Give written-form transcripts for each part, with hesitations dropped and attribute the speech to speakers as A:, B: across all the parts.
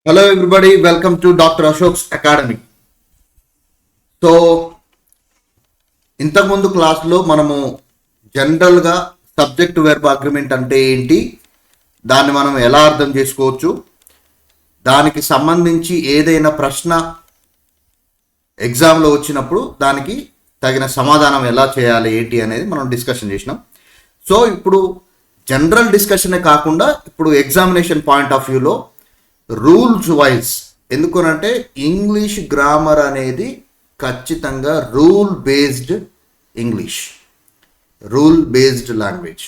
A: Hello everybody, welcome to Dr. Ashok's Academy. So ఇంతకుముందు క్లాస్లో మనము జనరల్గా సబ్జెక్ట్ వెర్బ్ అగ్రిమెంట్ అంటే ఏంటి, దాన్ని మనం ఎలా అర్థం చేసుకోవచ్చు, దానికి సంబంధించి ఏదైనా ప్రశ్న ఎగ్జామ్లో వచ్చినప్పుడు దానికి తగిన సమాధానం ఎలా చేయాలి ఏంటి అనేది మనం డిస్కషన్ చేసినాం. సో ఇప్పుడు జనరల్ డిస్కషనే కాకుండా ఇప్పుడు ఎగ్జామినేషన్ పాయింట్ ఆఫ్ వ్యూలో రూల్స్ వైజ్, ఎందుకనంటే ఇంగ్లీష్ గ్రామర్ అనేది ఖచ్చితంగా రూల్ బేస్డ్ లాంగ్వేజ్.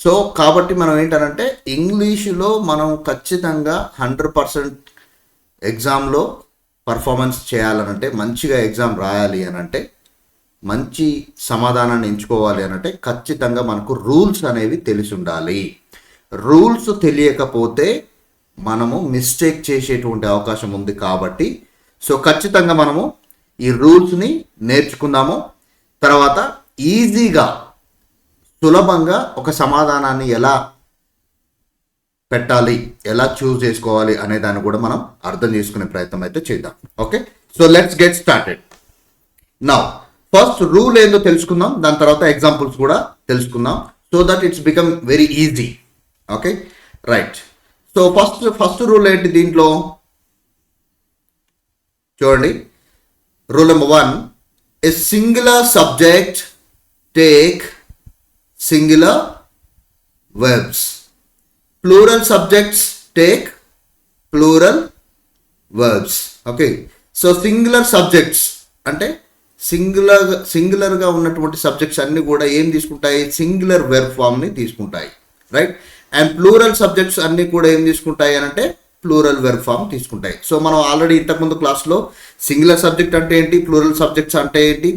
A: సో కాబట్టి మనం ఏంటంటే ఇంగ్లీషులో మనం ఖచ్చితంగా 100% ఎగ్జామ్లో పర్ఫార్మెన్స్ చేయాలనంటే, మంచిగా ఎగ్జామ్ రాయాలి అనంటే, మంచి సమాధానాన్ని ఎంచుకోవాలి అనంటే ఖచ్చితంగా మనకు రూల్స్ అనేవి తెలిసి ఉండాలి. రూల్స్ తెలియకపోతే మనము మిస్టేక్ చేసేటువంటి అవకాశం ఉంది. కాబట్టి సో ఖచ్చితంగా మనము ఈ రూల్స్ని నేర్చుకుందాము. తర్వాత ఈజీగా సులభంగా ఒక సమాధానాన్ని ఎలా పెట్టాలి, ఎలా చూస్ చేసుకోవాలి అనే దాన్ని కూడా మనం అర్థం చేసుకునే ప్రయత్నం అయితే చేద్దాం. Okay, so let's get started. Now first rule ఏందో తెలుసుకుందాం, దాని తర్వాత ఎగ్జాంపుల్స్ కూడా తెలుసుకుందాం, so that it's become very easy. Okay, right. So first rule ఏంటి దీంట్లో చూడండి. Rule number 1, a singular subject take singular verbs. Plural subjects take plural verbs. Okay, so singular subjects అంటే సింగులర్గా ఉన్నటువంటి సబ్జెక్ట్స్ అన్ని కూడా ఏం తీసుకుంటాయి, సింగులర్ వెర్బ్ ఫామ్ని తీసుకుంటాయి, రైట్. అండ్ ప్లూరల్ సబ్జెక్ట్స్ అన్ని కూడా ఏం తీసుకుంటాయి అని అంటే ప్లూరల్ వెర్బ్ ఫామ్ తీసుకుంటాయి. సో మనం ఆల్రెడీ ఇంతకుముందు క్లాస్లో సింగులర్ సబ్జెక్ట్ అంటే ఏంటి, ప్లూరల్ సబ్జెక్ట్స్ అంటే ఏంటి,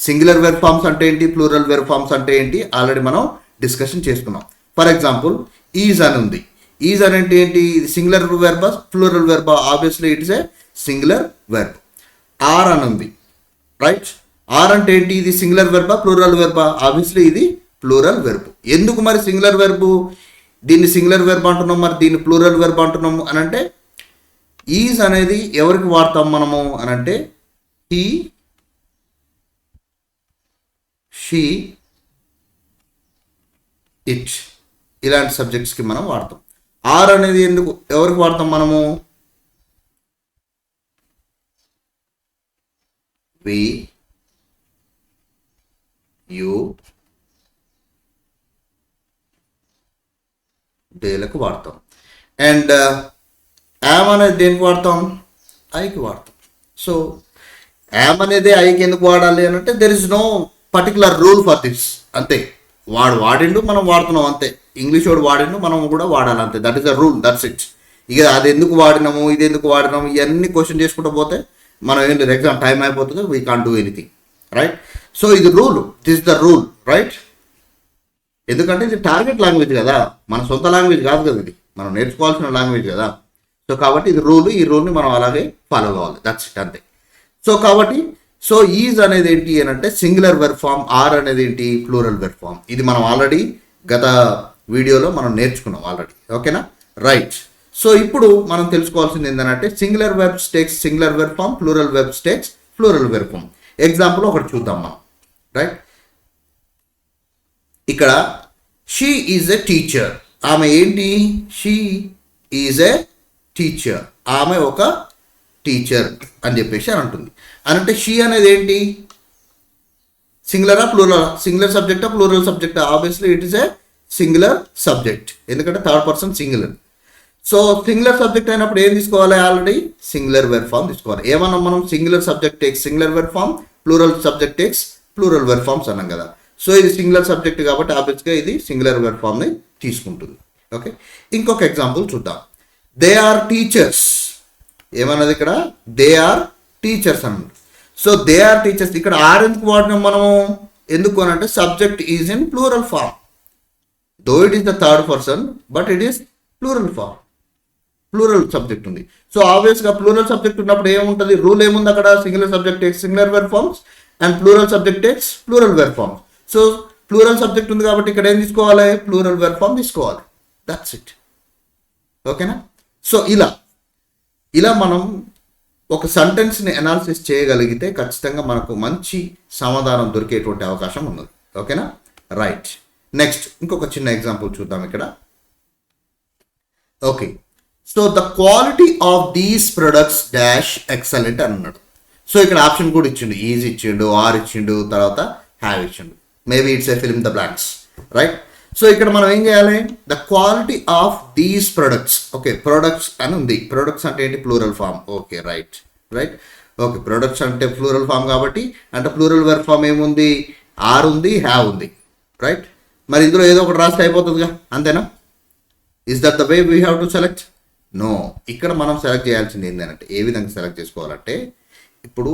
A: సింగులర్ వెర్బ్ ఫామ్స్ అంటే ఏంటి, ప్లూరల్ వెర్బ్ ఫామ్స్ అంటే ఏంటి ఆల్రెడీ మనం డిస్కషన్ చేసుకున్నాం. ఫర్ ఎగ్జాంపుల్ ఈజ్ అని ఉంది. ఈజ్ అని అంటే ఏంటి, ఇది సింగులర్ వెర్బా ప్లూరల్ వెర్బా? Obviously it is a singular verb. Are అని ఉంది, రైట్. ఆర్ అంటే ఏంటి, ఇది సింగులర్ వెర్బా ప్లూరల్ వెర్బా? ఆబ్వియస్లీ ఇది ప్లూరల్ వెర్బ్. ఎందుకు మరి సింగులర్ వెర్బు, దీన్ని సింగులర్ వెర్బ్ అంటున్నాం, మరి దీన్ని ప్లూరల్ వెర్బ్ అంటున్నాము అని అంటే, ఈజ్ అనేది ఎవరికి వాడతాం మనము అని అంటే హీ, షీ, ఇట్ ఇలాంటి సబ్జెక్ట్స్కి మనం వాడతాం. ఆర్ అనేది ఎవరికి వాడతాం మనము, వి, యు, డేలకు వాడతాం. అండ్ యామ్ అనేది దేనికి వాడతాం, ఐకి వాడతాం. సో యామ్ అనేది ఐకి ఎందుకు వాడాలి అని అంటే there is no particular rule for this. అంతే, వాడు వాడిండు మనం వాడుతున్నాం అంతే. ఇంగ్లీష్ వాడు వాడిండు మనం కూడా వాడాలి అంతే. That is the rule, that's it. ఇక అది ఎందుకు వాడినాము, ఇది ఎందుకు వాడినాము, ఇవన్నీ క్వశ్చన్ చేసుకుంటూ పోతే మనం ఏం లేదు, ఎగ్జామ్ టైం అయిపోతుంది, we can't do anything, right. So ఇది రూల్, దిస్ ద రూల్, రైట్. ఎందుకంటే ఇది టార్గెట్ లాంగ్వేజ్ కదా, మన సొంత లాంగ్వేజ్ కాదు కదా, ఇది మనం నేర్చుకోవాల్సిన లాంగ్వేజ్ కదా. సో కాబట్టి ఇది రూల్, ఈ రూల్ని మనం అలాగే ఫాలో కావాలి, దట్స్ ఇట్ అంతే. సో కాబట్టి సో ఈజ్ అనేది ఏంటి అని అంటే సింగులర్ వెర్బ్ ఫామ్, ఆర్ అనేది ఏంటి ప్లూరల్ వెర్బ్ ఫామ్. ఇది మనం ఆల్రెడీ గత వీడియోలో మనం నేర్చుకున్నాం ఆల్రెడీ. ఓకేనా, రైట్. సో ఇప్పుడు మనం తెలుసుకోవాల్సింది ఏంటంటే singular verbs takes singular verb form, plural verbs takes plural verb form. Example ఒకటి చూద్దాం మనం, రైట్. ఇక్కడ షీ ఈజ్ ఎ టీచర్. ఆమె ఏంటి, షీ ఈజ్ ఎ టీచర్, ఆమె ఒక టీచర్ అని చెప్పేసి అని అంటుంది. అంటే షీ అనేది ఏంటి, సింగులరా ప్లూరల్, సింగులర్ సబ్జెక్టా ప్లూరల్ సబ్జెక్టా? Obviously it is a singular subject, ఎందుకంటే third person singular. So singular subject అయినప్పుడు ఏం తీసుకోవాలి, ఆల్రెడీ సింగులర్ వెర్బ్ ఫామ్ తీసుకోవాలి. ఏమన్నా మనం singular subject takes singular verb form, plural subject takes plural verb forms అన్నాం కదా. సో ఇది సింగులర్ సబ్జెక్ట్ కాబట్టి ఆబ్వియస్గా ఇది సింగులర్ వెర్బ్ ఫామ్ని తీసుకుంటుంది. ఓకే, ఇంకొక ఎగ్జాంపుల్ చూద్దాం. They are teachers. ఏమన్నది ఇక్కడ, దే ఆర్ టీచర్స్ అన్నమాట. సో దే ఆర్ టీచర్స్, ఇక్కడ ఆర్ ఎందుకు వాడినాం మనము, ఎందుకు అని అంటే subject is in plural form. Though it is the third person but it is plural form, plural subject ఉంది. సో ఆబ్వియస్గా ప్లూరల్ సబ్జెక్ట్ ఉన్నప్పుడు ఏముంటుంది, రూల్ ఏముంది అక్కడ, singular subject takes singular verb forms and plural subject takes plural verb forms. So plural subject ఉంది కాబట్టి ఇక్కడ ఏం తీసుకోవాలి, ప్లూరల్ వెర్బ్ ఫామ్ తీసుకోవాలి, దట్స్ ఇట్. ఓకేనా. సో ఇలా ఇలా మనం ఒక సెంటెన్స్ని అనాలిసిస్ చేయగలిగితే ఖచ్చితంగా మనకు మంచి సమాధానం దొరికేటువంటి అవకాశం ఉన్నది. ఓకేనా, రైట్. నెక్స్ట్ ఇంకొక చిన్న ఎగ్జాంపుల్ చూద్దాం ఇక్కడ. Okay, so the quality of these products dash excellent అని అన్నాడు. సో ఇక్కడ ఆప్షన్ కూడా ఇచ్చిండు, ఈజ్ ఇచ్చిండు, ఆర్ ఇచ్చిండు, తర్వాత హ్యావ్ ఇచ్చిండు. Maybe it's a fill in the blanks, right. So ఇక్కడ మనం ఏం చేయాలి, the quality of these products. Okay, products అని ఉంది. ప్రొడక్ట్స్ అంటే ఏంటి, plural form. Okay, right. Okay, products అంటే ప్లూరల్ ఫామ్ కాబట్టి, అంటే ప్లూరల్ వెర్బ్ ఫామ్ ఏముంది, ఆర్ ఉంది, హ్యావ్ ఉంది, రైట్. మరి ఇందులో ఏదో ఒకటి రాస్తే అయిపోతుందిగా, అంతేనా? Is that the way we have to select? No, ఇక్కడ మనం సెలెక్ట్ చేయాల్సింది ఏంటంటే, ఏ విధంగా సెలెక్ట్ చేసుకోవాలంటే, ఇప్పుడు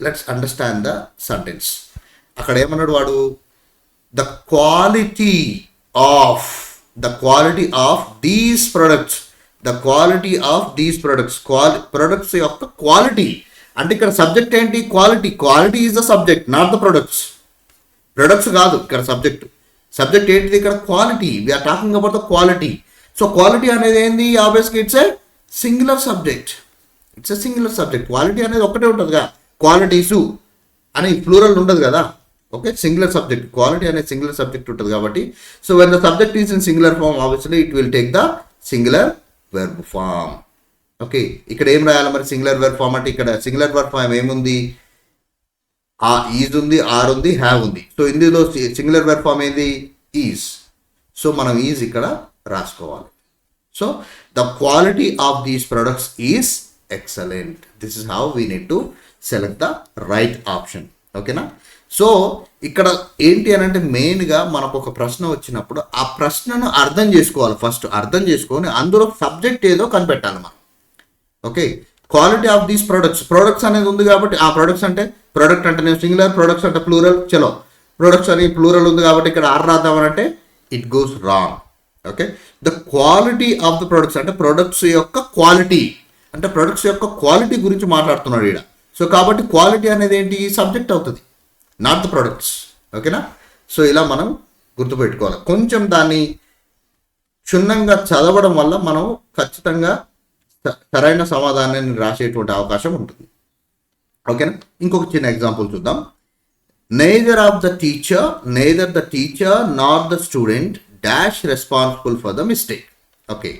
A: లెట్స్ అండర్స్టాండ్ ద సెంటెన్స్. అక్కడ ఏమన్నాడు వాడు, the quality of these products, the quality of these products, products యొక్క క్వాలిటీ. అంటే ఇక్కడ సబ్జెక్ట్ ఏంటి, quality is the subject, not the products. Products కాదు ఇక్కడ సబ్జెక్ట్ ఏంటిది ఇక్కడ, quality. We are talking about the quality. So quality అనేది ఏంది, ఆబ్వియస్గా it's a singular subject. Quality అనేది ఒక్కటే ఉంటుందిగా, క్వాలిటీసు అని ప్లూరల్ ఉండదు కదా. ఓకే, సింగులర్ సబ్జెక్ట్, క్వాలిటీ అనేది సింగులర్ సబ్జెక్ట్ ఉంటుంది కాబట్టి, so when the subject is in singular form obviously it will take the singular verb form. Okay, ఇక్కడ ఏం రాయాలి మరి, సింగులర్ వెర్బ్ ఫామ్ అంటే ఇక్కడ సింగులర్ వెర్బ్ ఫామ్ ఏముంది, ఈజ్ ఉంది, ఆర్ ఉంది, హ్యావ్ ఉంది. సో ఇందులో సింగులర్ వెర్బ్ ఫామ్ ఏంది, ఈజ్. సో మనం ఈజ్ ఇక్కడ రాసుకోవాలి. So the quality of these products is excellent. This is how we need to select the right option. ఓకేనా. సో ఇక్కడ ఏంటి అని అంటే, మెయిన్గా మనకు ఒక ప్రశ్న వచ్చినప్పుడు ఆ ప్రశ్నను అర్థం చేసుకోవాలి. ఫస్ట్ అర్థం చేసుకొని అందులో సబ్జెక్ట్ ఏదో కనిపెట్టాలి మనం. Okay, quality of these products అనేది ఉంది కాబట్టి, ఆ ప్రొడక్ట్స్ అంటే ప్రొడక్ట్ అంటే నేను సింగులర్, ప్రొడక్ట్స్ అంటే ప్లూరల్. చలో, ప్రొడక్ట్స్ అని ప్లూరల్ ఉంది కాబట్టి ఇక్కడ ఆర్ రాద్దామనంటే it goes wrong. Okay, the quality of the products అంటే ప్రొడక్ట్స్ యొక్క క్వాలిటీ, అంటే ప్రొడక్ట్స్ యొక్క క్వాలిటీ గురించి మాట్లాడుతున్నాడు ఇక్కడ. సో కాబట్టి క్వాలిటీ అనేది ఏంటి, సబ్జెక్ట్ అవుతుంది, నాట్ ద ప్రొడక్ట్స్. ఓకేనా. సో ఇలా మనం గుర్తుపెట్టుకోవాలి. కొంచెం దాన్ని క్షుణ్ణంగా చదవడం వల్ల మనం ఖచ్చితంగా సరైన సమాధానాన్ని రాసేటువంటి అవకాశం ఉంటుంది. ఓకేనా. ఇంకొక చిన్న ఎగ్జాంపుల్ చూద్దాం. Neither the teacher not the student dash responsible for the mistake. Okay,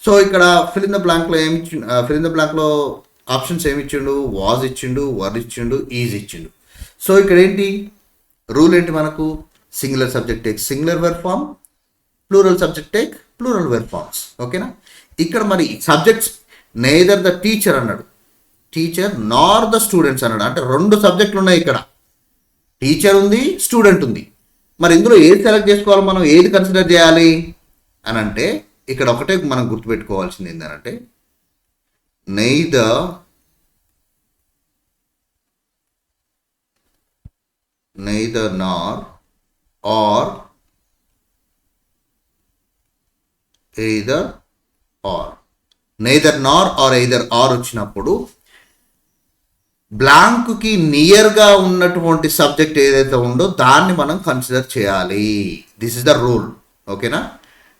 A: so ఇక్కడ ఫిల్ ఇన్ ద బ్లాంక్లో ఆప్షన్స్ ఏమి ఇచ్చిండు, వాజ్ ఇచ్చిండు, వర్ ఇచ్చిండు, ఈజ్ ఇచ్చిండు. సో ఇక్కడ ఏంటి రూల్ ఏంటి మనకు, singular subject take singular verb form, plural subject take plural verb forms. ఓకేనా. ఇక్కడ మరి సబ్జెక్ట్స్ నెయిదర్ ద టీచర్ అన్నాడు, టీచర్ నార్ ద స్టూడెంట్స్ అన్నాడు. అంటే రెండు సబ్జెక్టులు ఉన్నాయి ఇక్కడ, టీచర్ ఉంది, స్టూడెంట్ ఉంది. మరి ఇందులో ఏది సెలెక్ట్ చేసుకోవాలి మనం, ఏది కన్సిడర్ చేయాలి అని అంటే, ఇక్కడ ఒకటే మనం గుర్తుపెట్టుకోవాల్సింది ఏంటంటే, neither Nar are either or. Neither Nar are either are వచ్చినప్పుడు బ్లాంక్కి నియర్గా ఉన్నటువంటి సబ్జెక్ట్ ఏదైతే ఉందో దాన్ని మనం కన్సిడర్ చేయాలి. This is the rule. ఓకేనా.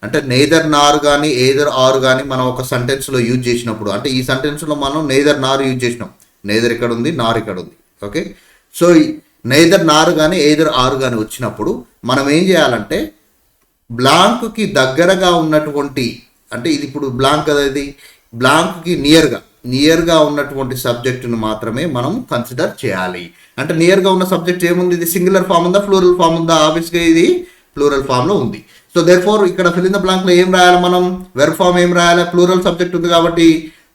A: అంటే నెయిదర్ నార్ కానీ ఎయిదర్ ఆర్ కానీ మనం ఒక సెంటెన్స్లో యూజ్ చేసినప్పుడు, అంటే ఈ సెంటెన్స్లో మనం నెయిదర్ నార్ యూజ్ చేసినాం, నెయిదర్ ఇక్కడ ఉంది, నార్ ఇక్కడ ఉంది. ఓకే, సో నెయిదర్ నార్ కానీ ఎయిదర్ ఆర్ కానీ వచ్చినప్పుడు మనం ఏం చేయాలంటే, బ్లాంక్కి దగ్గరగా ఉన్నటువంటి, అంటే ఇది ఇప్పుడు బ్లాంక్ కదా, ఇది బ్లాంక్కి నియర్గా ఉన్నటువంటి సబ్జెక్టును మాత్రమే మనం కన్సిడర్ చేయాలి. అంటే నియర్గా ఉన్న సబ్జెక్ట్ ఏముంది, ఇది సింగులర్ ఫామ్ ఉందా, ప్లూరల్ ఫామ్ ఉందా, ఆబ్వియస్గా ఇది ప్లూరల్ ఫామ్లో ఉంది. సో దేర్ఫోర్ ఇక్కడ ఫిల్ ఇన్ ద బ్లాంక్లో ఏం రాయాలి మనం, వెర్బ్ ఫామ్ ఏం రాయాలి, ప్లూరల్ సబ్జెక్ట్ ఉంది కాబట్టి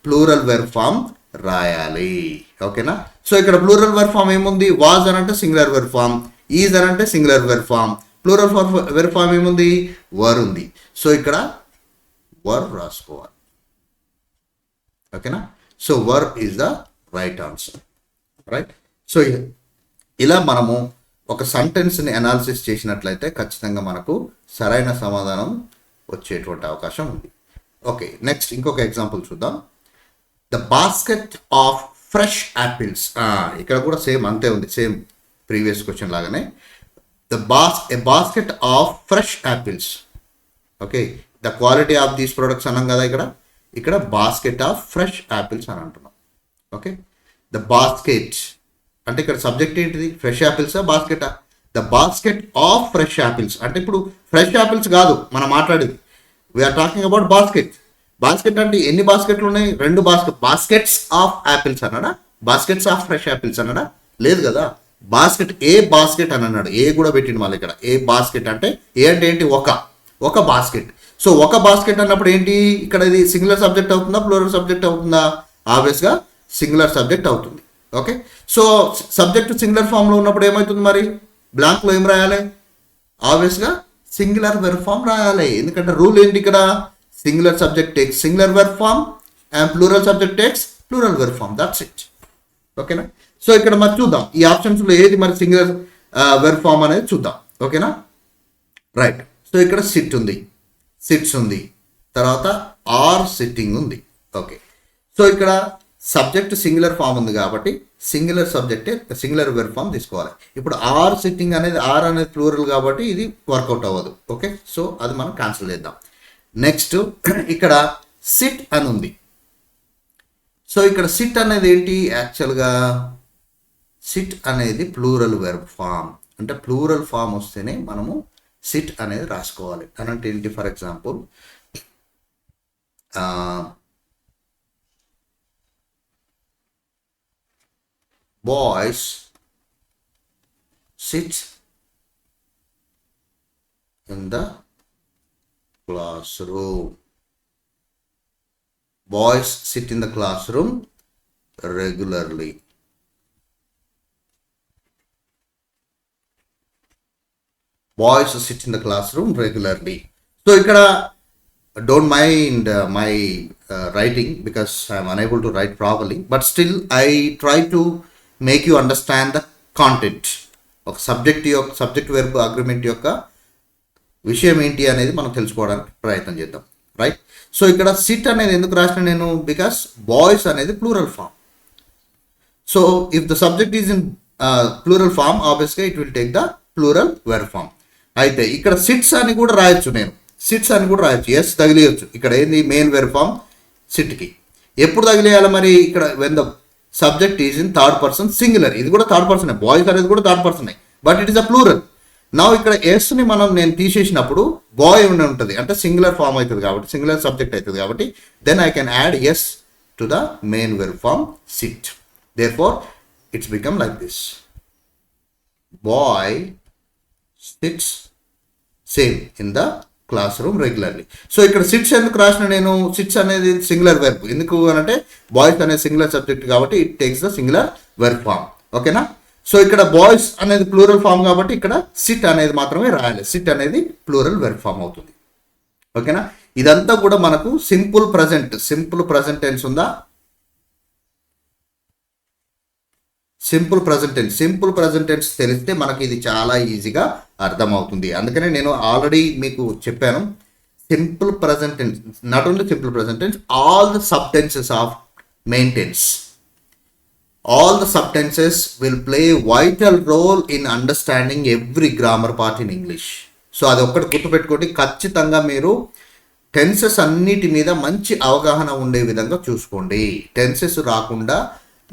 A: ప్లూరల్ వెర్బ్ ఫామ్ రాయాలి. ఓకేనా. సో ఇక్కడ ప్లూరల్ వెర్బ్ ఫామ్ ఏముంది, వాజ్ అని అంటే సింగులర్ వెర్బ్ ఫామ్, ఈజ్ అని అంటే singular verb form, plural verb form ఏముంది, వర్ ఉంది. సో ఇక్కడ వర్ రాసుకోవాలి. ఓకేనా. So were is the right answer, right. So ఇలా మనము ఒక సెంటెన్స్ని అనాలిసిస్ చేసినట్లయితే ఖచ్చితంగా మనకు సరైన సమాధానం వచ్చేటువంటి అవకాశం ఉంది. ఓకే, నెక్స్ట్ ఇంకొక ఎగ్జాంపుల్ చూద్దాం. The basket of fresh apples. ఇక్కడ కూడా సేమ్ అంతే ఉంది, సేమ్ ప్రీవియస్ క్వశ్చన్ లాగానే. A basket of fresh apples. Okay, the quality of these products అన్నాం కదా ఇక్కడ. ఇక్కడ బాస్కెట్ ఆఫ్ ఫ్రెష్ యాపిల్స్ అని అంటున్నాం. ఓకే, ద బాస్కెట్ అంటే ఇక్కడ సబ్జెక్ట్ ఏంటిది? ఫ్రెష్ యాపిల్సా బాస్కెటా? The basket of fresh apples అంటే ఇప్పుడు ఫ్రెష్ యాపిల్స్ కాదు మనం మాట్లాడేది, we are talking about basket. Basket అంటే ఎన్ని బాస్కెట్లు ఉన్నాయి? 2 బాస్కెట్స్ ఆఫ్ యాపిల్స్ అన్నాడా? బాస్కెట్స్ ఆఫ్ ఫ్రెష్ యాపిల్స్ అన్నాడా? లేదు కదా. బాస్కెట్, ఏ బాస్కెట్ అని అన్నాడు, ఏ కూడా పెట్టింది మళ్ళీ ఇక్కడ. ఏ బాస్కెట్ అంటే ఏ అంటే ఏంటి? ఒక బాస్కెట్. సో ఒక బాస్కెట్ అన్నప్పుడు ఏంటి? ఇక్కడ ఇది సింగులర్ సబ్జెక్ట్ అవుతుందా, ప్లూరల్ సబ్జెక్ట్ అవుతుందా? ఆబ్వియస్గా సింగులర్ సబ్జెక్ట్ అవుతుంది. ఓకే, సో సబ్జెక్ట్ సింగులర్ ఫామ్లో ఉన్నప్పుడు ఏమవుతుంది మరి? బ్లాంక్లో ఏం రాయాలి? ఆబ్వియస్గా సింగులర్ వెర్బ్ ఫామ్ రాయాలి. ఎందుకంటే రూల్ ఏంటి ఇక్కడ? Singular subject takes singular verb form and plural subject takes plural verb form. That's it. ఓకేనా. సో ఇక్కడ మరి చూద్దాం ఈ ఆప్షన్స్లో ఏది మరి సింగులర్ వెర్బ్ ఫామ్ అనేది చూద్దాం. ఓకేనా, రైట్. సో ఇక్కడ సిట్ ఉంది, సిట్స్ ఉంది, తర్వాత ఆర్ సిట్టింగ్ ఉంది. ఓకే, సో ఇక్కడ సబ్జెక్ట్ సింగులర్ ఫామ్ ఉంది కాబట్టి సింగులర్ సబ్జెక్టే సింగులర్ వెర్బ్ ఫామ్ తీసుకోవాలి. ఇప్పుడు ఆర్ సిట్టింగ్ అనేది, ఆర్ అనేది ప్లూరల్ కాబట్టి ఇది వర్కౌట్ అవ్వదు. ఓకే, సో అది మనం క్యాన్సిల్ చేద్దాం. నెక్స్ట్ ఇక్కడ సిట్ అని ఉంది. సో ఇక్కడ సిట్ అనేది ఏంటి? యాక్చువల్గా సిట్ అనేది ప్లూరల్ వెర్బ్ ఫామ్. అంటే ప్లూరల్ ఫామ్ వస్తేనే మనము సిట్ అనేది రాసుకోవాలి. అనంటే ఏంటి? For example boys SIT in the classroom. Boys sit in the classroom regularly. Boys sit in the classroom regularly. So ikkada don't mind my writing because I am unable to write properly, but still I try to make you understand the content of subject verb agreement యొక్క విషయం ఏంటి అనేది మనం తెలుసుకోవడానికి ప్రయత్నం చేద్దాం. Right. So ఇక్కడ SIT అనేది ఎందుకు రాసిన నేను? బికాస్ బాయ్స్ అనేది plural form. So if the subject is in plural form ఆబ్వియస్గా it will take the plural verb form. అయితే ఇక్కడ సిట్స్ అని కూడా రాయొచ్చు, నేను సిట్స్ అని కూడా రాయొచ్చు. ఎస్ తగిలియచ్చు. ఇక్కడ ఏంది? మెయిన్ వెర్బ్ ఫామ్ సిట్కి. ఎప్పుడు తగిలేయాలి మరి? ఇక్కడ when the subject is in third person singular. ఇది కూడా థర్డ్ పర్సన్, బాయ్స్ అనేది కూడా third person, but it is a plural. నా ఇక్కడ ఎస్ని నేను తీసేసినప్పుడు బాయ్ ఉంటుంది, అంటే సింగులర్ ఫామ్ అవుతుంది కాబట్టి, సింగులర్ సబ్జెక్ట్ అవుతుంది కాబట్టి then I can add S to the main verb form sit. Therefore it's become like this, boy sits same in the classroom regularly. So ఇక్కడ sits ఎందుకు రాసిన నేను? Sits అనేది singular verb. ఎందుకు అంటే boys అనేది singular subject కాబట్టి it takes the singular verb form. ఓకేనా. సో ఇక్కడ బాయ్స్ అనేది ప్లూరల్ ఫామ్ కాబట్టి ఇక్కడ సిట్ అనేది మాత్రమే రాయాలి. సిట్ అనేది ప్లూరల్ వెర్బ్ ఫామ్ అవుతుంది. ఓకేనా. ఇదంతా కూడా మనకు సింపుల్ ప్రజెంట్ టెన్స్ ఉందా? సింపుల్ ప్రజెంట్ టెన్స్ తెలిస్తే మనకి ఇది చాలా ఈజీగా అర్థమవుతుంది. అందుకనే నేను ఆల్రెడీ మీకు చెప్పాను, simple present tense, not only simple present tense, all the sub tenses of main tense. All the subtenses will play vital role in understanding every grammar part in English. So అది ఒక్కటి గుర్తుపెట్టుకోండి. ఖచ్చితంగా మీరు tenses అన్నిటి మీద మంచి అవగాహన ఉండే విధంగా చూసుకోండి. టెన్సెస్ రాకుండా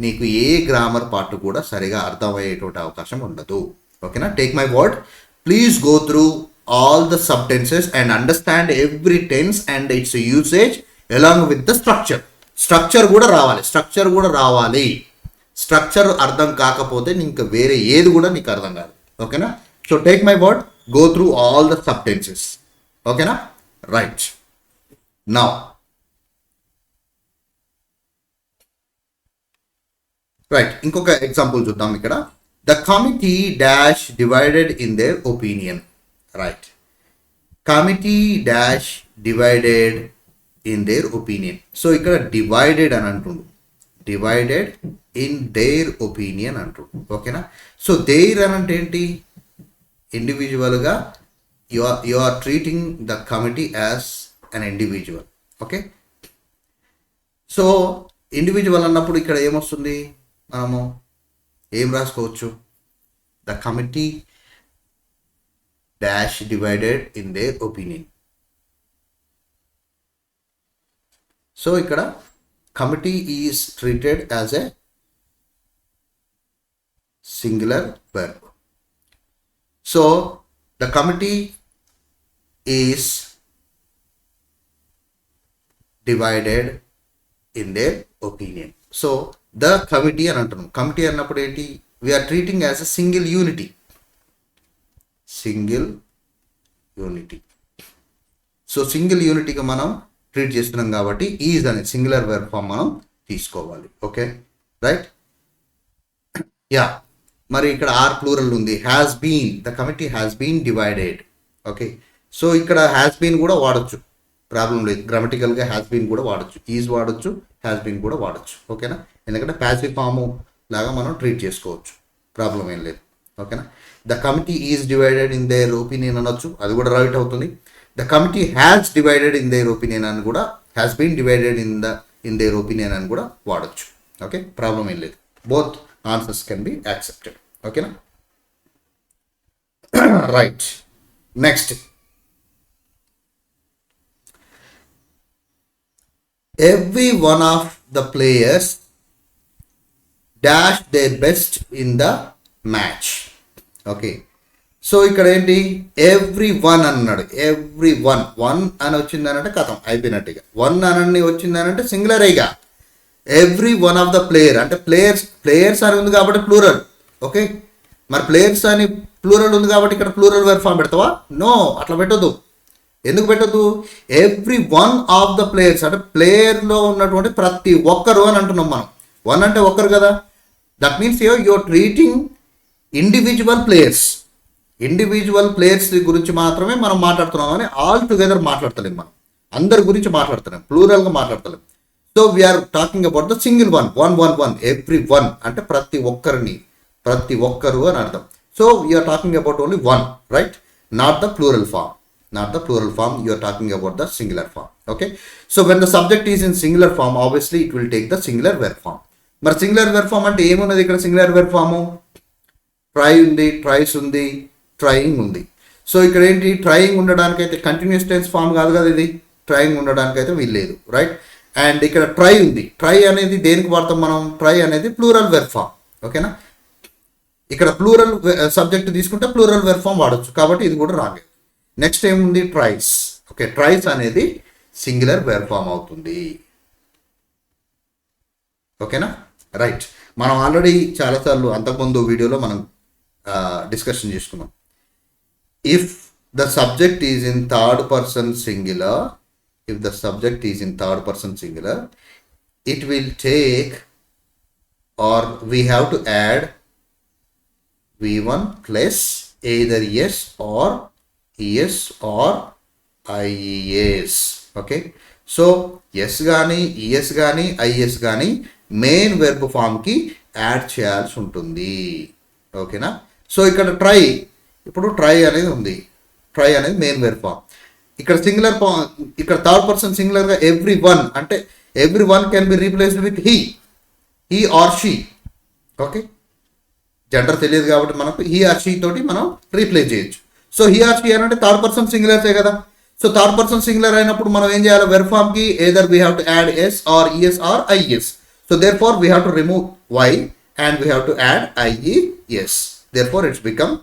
A: నీకు ఏ గ్రామర్ పార్ట్ కూడా సరిగా అర్థమయ్యేటువంటి అవకాశం ఉండదు. ఓకేనా. Take my word, please go through all the sub tenses and understand every tense and its usage along with the structure కూడా రావాలి. స్ట్రక్చర్ అర్థం కాకపోతే ఇంకా వేరే ఏది కూడా నీకు అర్థం కాదు. ఓకేనా. So take my word, go through all the sub tenses. ఓకేనా, రైట్. నౌ రైట్, ఇంకొక ఎగ్జాంపుల్ చూద్దాం. ఇక్కడ the committee dash divided in their opinion. Right, committee dash divided in their opinion. So ఇక్కడ డివైడెడ్ అని అంటుండు, డివైడెడ్ ఇన్ దేర్ ఒపీనియన్ అంటుండు. ఓకేనా. So there అని అంటే ఏంటి? ఇండివిజువల్గా you are treating the committee as an individual. Okay. So individual అన్నప్పుడు ఇక్కడ ఏమొస్తుంది? మనము ఏం రాసుకోవచ్చు? The committee dash divided in their opinion. So ఇక్కడ committee is treated as a singular verb. So the committee is divided in their opinion. So the committee అని అంటున్నాం. Committee అన్నప్పుడు ఏంటి, we are treating as a single unity. So single యూనిటీగా మనం treat చేస్తున్నాం కాబట్టి is అనే సింగులర్ వెర్బ్ ఫామ్ మనం తీసుకోవాలి. Okay right. యా, మరి ఇక్కడ ఆర్ ప్లూరల్ ఉంది. Has been, the committee has been divided. Okay, so ఇక్కడ హ్యాస్ బీన్ కూడా వాడచ్చు, ప్రాబ్లం లేదు. గ్రామటికల్గా హ్యాస్ బీన్ కూడా వాడచ్చు, ఈజ్ వాడచ్చు, హ్యాస్ బీన్ కూడా వాడచ్చు. ఓకేనా, ఎందుకంటే ప్యాసివ్ ఫామ్ లాగా మనం ట్రీట్ చేసుకోవచ్చు, ప్రాబ్లం ఏం లేదు. ఓకేనా, the committee is divided in their opinion అనొచ్చు, అది కూడా రైట్ అవుతుంది. The committee has divided in their opinion అని కూడా, has been divided in their opinion అని కూడా వాడచ్చు. ఓకే, ప్రాబ్లం ఏం లేదు. Both answers can be accepted. ఓకేనా, right. Next, every one of the players dash their best in the match. Okay, so ఇక్కడ ఏంటి, ఎవ్రీ వన్ అన్నాడు. ఎవ్రీ వన్, వన్ అని వచ్చిందనంటే కథం అయిపోయినట్టుగా. వన్ అని వచ్చిందనంటే సింగులర్ అయిగా. Every one of the player అంటే ప్లేయర్స్ అని ఉంది కాబట్టి ప్లూరల్. ఓకే, మరి ప్లేయర్స్ అని ప్లూరల్ ఉంది కాబట్టి ఇక్కడ ప్లూరల్ వెర్బ్ ఫామ్ పెడతావా? నో, అట్లా పెట్టొద్దు. ఎందుకు పెట్టద్దు? Every one of the players అంటే ప్లేయర్లో ఉన్నటువంటి ప్రతి ఒక్కరు అని అంటున్నాం మనం. వన్ అంటే ఒక్కరు కదా, that means you're treating individual players. Individual players గురించి మాత్రమే మనం మాట్లాడుతున్నాం కానీ ఆల్ టుగెదర్ మాట్లాడతలేం, మనం అందరి గురించి మాట్లాడుతున్నాం, ప్లూరల్గా మాట్లాడతలేం. So we are talking about the single one. One every one అంటే ప్రతి ఒక్కరు అని అర్థం. So we are talking about only one, right? Not the plural form. You are talking about the singular form. Okay, so when the subject is in singular form, obviously it will take the singular verb form. మరి singular verb form అంటే ఏమున్నది ఇక్కడ? Singular verb form try ఉంది, tries ఉంది, trying ఉంది. So ఇక్కడ ఏంటి, trying ఉండడానికైతే continuous tense form కాదు కదా ఇది, ట్రయింగ్ ఉండడానికైతే వీల్లేదు, రైట్? అండ్ ఇక్కడ ట్రై ఉంది. ట్రై అనేది దేనికి వాడతాం మనం? ట్రై అనేది ప్లూరల్ వెర్బ్ ఫామ్. ఓకేనా, ఇక్కడ ప్లూరల్ సబ్జెక్ట్ తీసుకుంటే ప్లూరల్ వెర్బ్ ఫామ్ వాడచ్చు, కాబట్టి ఇది కూడా రాంగ్. నెక్స్ట్ ఏముంది? ట్రైస్. ఓకే, ట్రైస్ అనేది సింగులర్ వెర్బ్ ఫామ్ అవుతుంది. ఓకేనా, రైట్. మనం ఆల్రెడీ చాలాసార్లు అంతకుముందు వీడియోలో మనం డిస్కషన్ చేసుకున్నాం. If the subject is in third person singular, it will take, or we have to add V1 plus either yes or es or ies. Okay, so S కానీ ES కానీ IS కానీ main verb ఫామ్కి add చేయాల్సి ఉంటుంది. ఓకేనా, so ఇక్కడ ఇప్పుడు try అనేది ఉంది. ట్రై అనేది మెయిన్ వెర్బ్ ఫామ్. ఇక్కడ సింగులర్ ఫామ్, ఇక్కడ థర్డ్ పర్సన్ సింగులర్గా ఎవ్రీ వన్ అంటే every one can be replaced with he or she. Okay, gender తెలియదు కాబట్టి మనకు హీ ఆర్ షీ తోటి మనం రీప్లేస్ చేయొచ్చు. సో హీ ఆర్ షీ అని అంటే థర్డ్ పర్సన్ సింగులర్సే కదా. సో థర్డ్ పర్సన్ సింగులర్ అయినప్పుడు మనం ఏం చేయాలి? వెర్బ్ ఫామ్కి either we have to add s or es or ies. So therefore we have to remove y and we have to add ies. Therefore it's become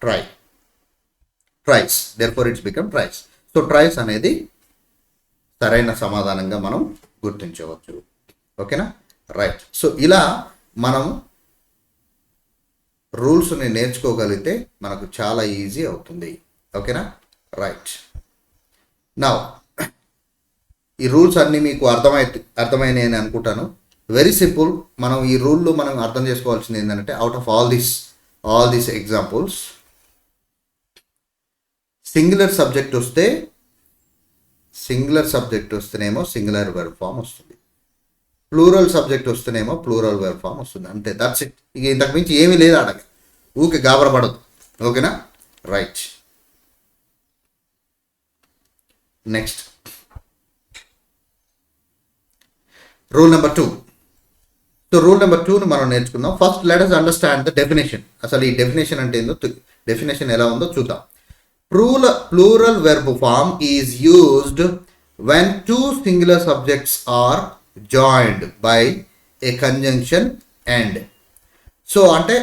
A: tries. Therefore it's become tries. So tries అనేది సరైన సమాధానంగా మనం గుర్తించవచ్చు. ఓకేనా, right. So ఇలా మనం రూల్స్ని నేర్చుకోగలిగితే మనకు చాలా ఈజీ అవుతుంది. ఓకేనా, రైట్. నౌ ఈ రూల్స్ అన్నీ మీకు అర్థమైనాయి అని అనుకుంటాను. Very simple. మనం ఈ రూల్లో మనం అర్థం చేసుకోవాల్సింది ఏంటంటే, out of all these examples, singular subject వస్తేనేమో సింగులర్ వెర్బ్ ఫామ్ వస్తుంది, ప్లూరల్ సబ్జెక్ట్ వస్తేనేమో ప్లూరల్ వెర్బ్ ఫామ్ వస్తుంది. అంతే, దట్స్ ఇట్. ఇక ఇంతకు మించి ఏమీ లేదు అడగ. ఊకే గాబరపడదు. ఓకేనా, right. Next, rule number 2. So rule number 2ని మనం నేర్చుకుందాం. First let us understand the definition. అసలు ఈ డెఫినేషన్ అంటే ఏందో, డెఫినేషన్ ఎలా ఉందో చూద్దాం. Plural verb form is used when two singular subjects are joined by a conjunction and. So అంటే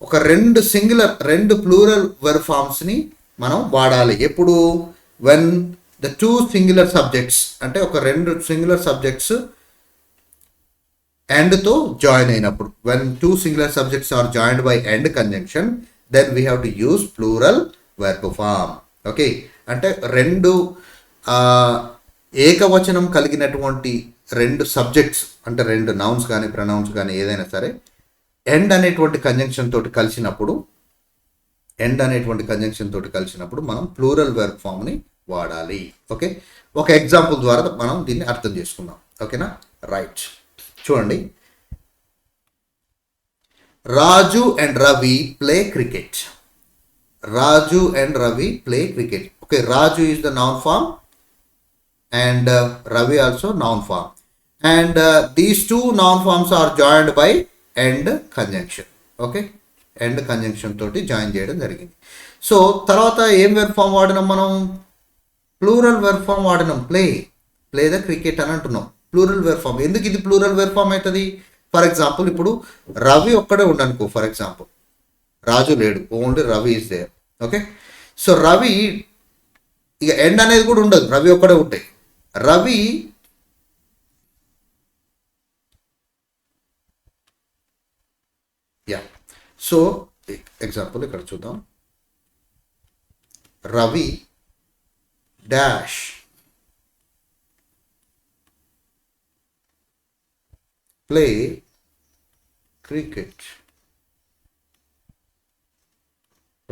A: ఒక రెండు ప్లూరల్ వెర్బ్ ఫామ్స్ని మనం వాడాలి ఎప్పుడు, when the two singular subjects అంటే ఒక రెండు సింగులర్ సబ్జెక్ట్స్ అండ్తో జాయిన్ అయినప్పుడు, when two singular subjects are joined by and conjunction, then we have to use plural verb form. Okay, అంటే రెండు ఏకవచనం కలిగినటువంటి రెండు సబ్జెక్ట్స్ అంటే రెండు నౌన్స్ కానీ ప్రొనౌన్స్ కానీ ఏదైనా సరే ఎండ్ అనేటువంటి కంజంక్షన్ తోటి కలిసినప్పుడు మనం ప్లూరల్ వెర్బ్ ఫామ్ని వాడాలి. ఓకే, ఒక ఎగ్జాంపుల్ ద్వారా మనం దీన్ని అర్థం చేసుకుందాం. ఓకేనా, రైట్. చూడండి, Raju and Ravi play cricket. Raju and Ravi play cricket. Okay, Raju is the noun form and Ravi also noun form, and these two noun forms are joined by and conjunction. Okay, and conjunction తోటి join చేయడం జరిగింది. So తర్వాత ఏం verb form వాడినాం మనం, plural verb form వాడినాం. Play the cricket అని అంటున్నాం. ప్లూరల్ వెర్బ్ ఫామ్ ఎందుకు ఇది ప్లూరల్ వెర్బ్ ఫామ్ అవుతుంది? ఫర్ ఎగ్జాంపుల్ ఇప్పుడు రవి ఒక్కడే ఉండనుకో, ఫర్ ఎగ్జాంపుల్ రాజు లేడు, only Ravi is there. Okay, so Ravi ఇక ఎండ్ అనేది కూడా ఉండదు, రవి ఒక్కడే ఉంటాయి. రవి సో ఎగ్జాంపుల్ ఇక్కడ చూద్దాం. Ravi dash play cricket.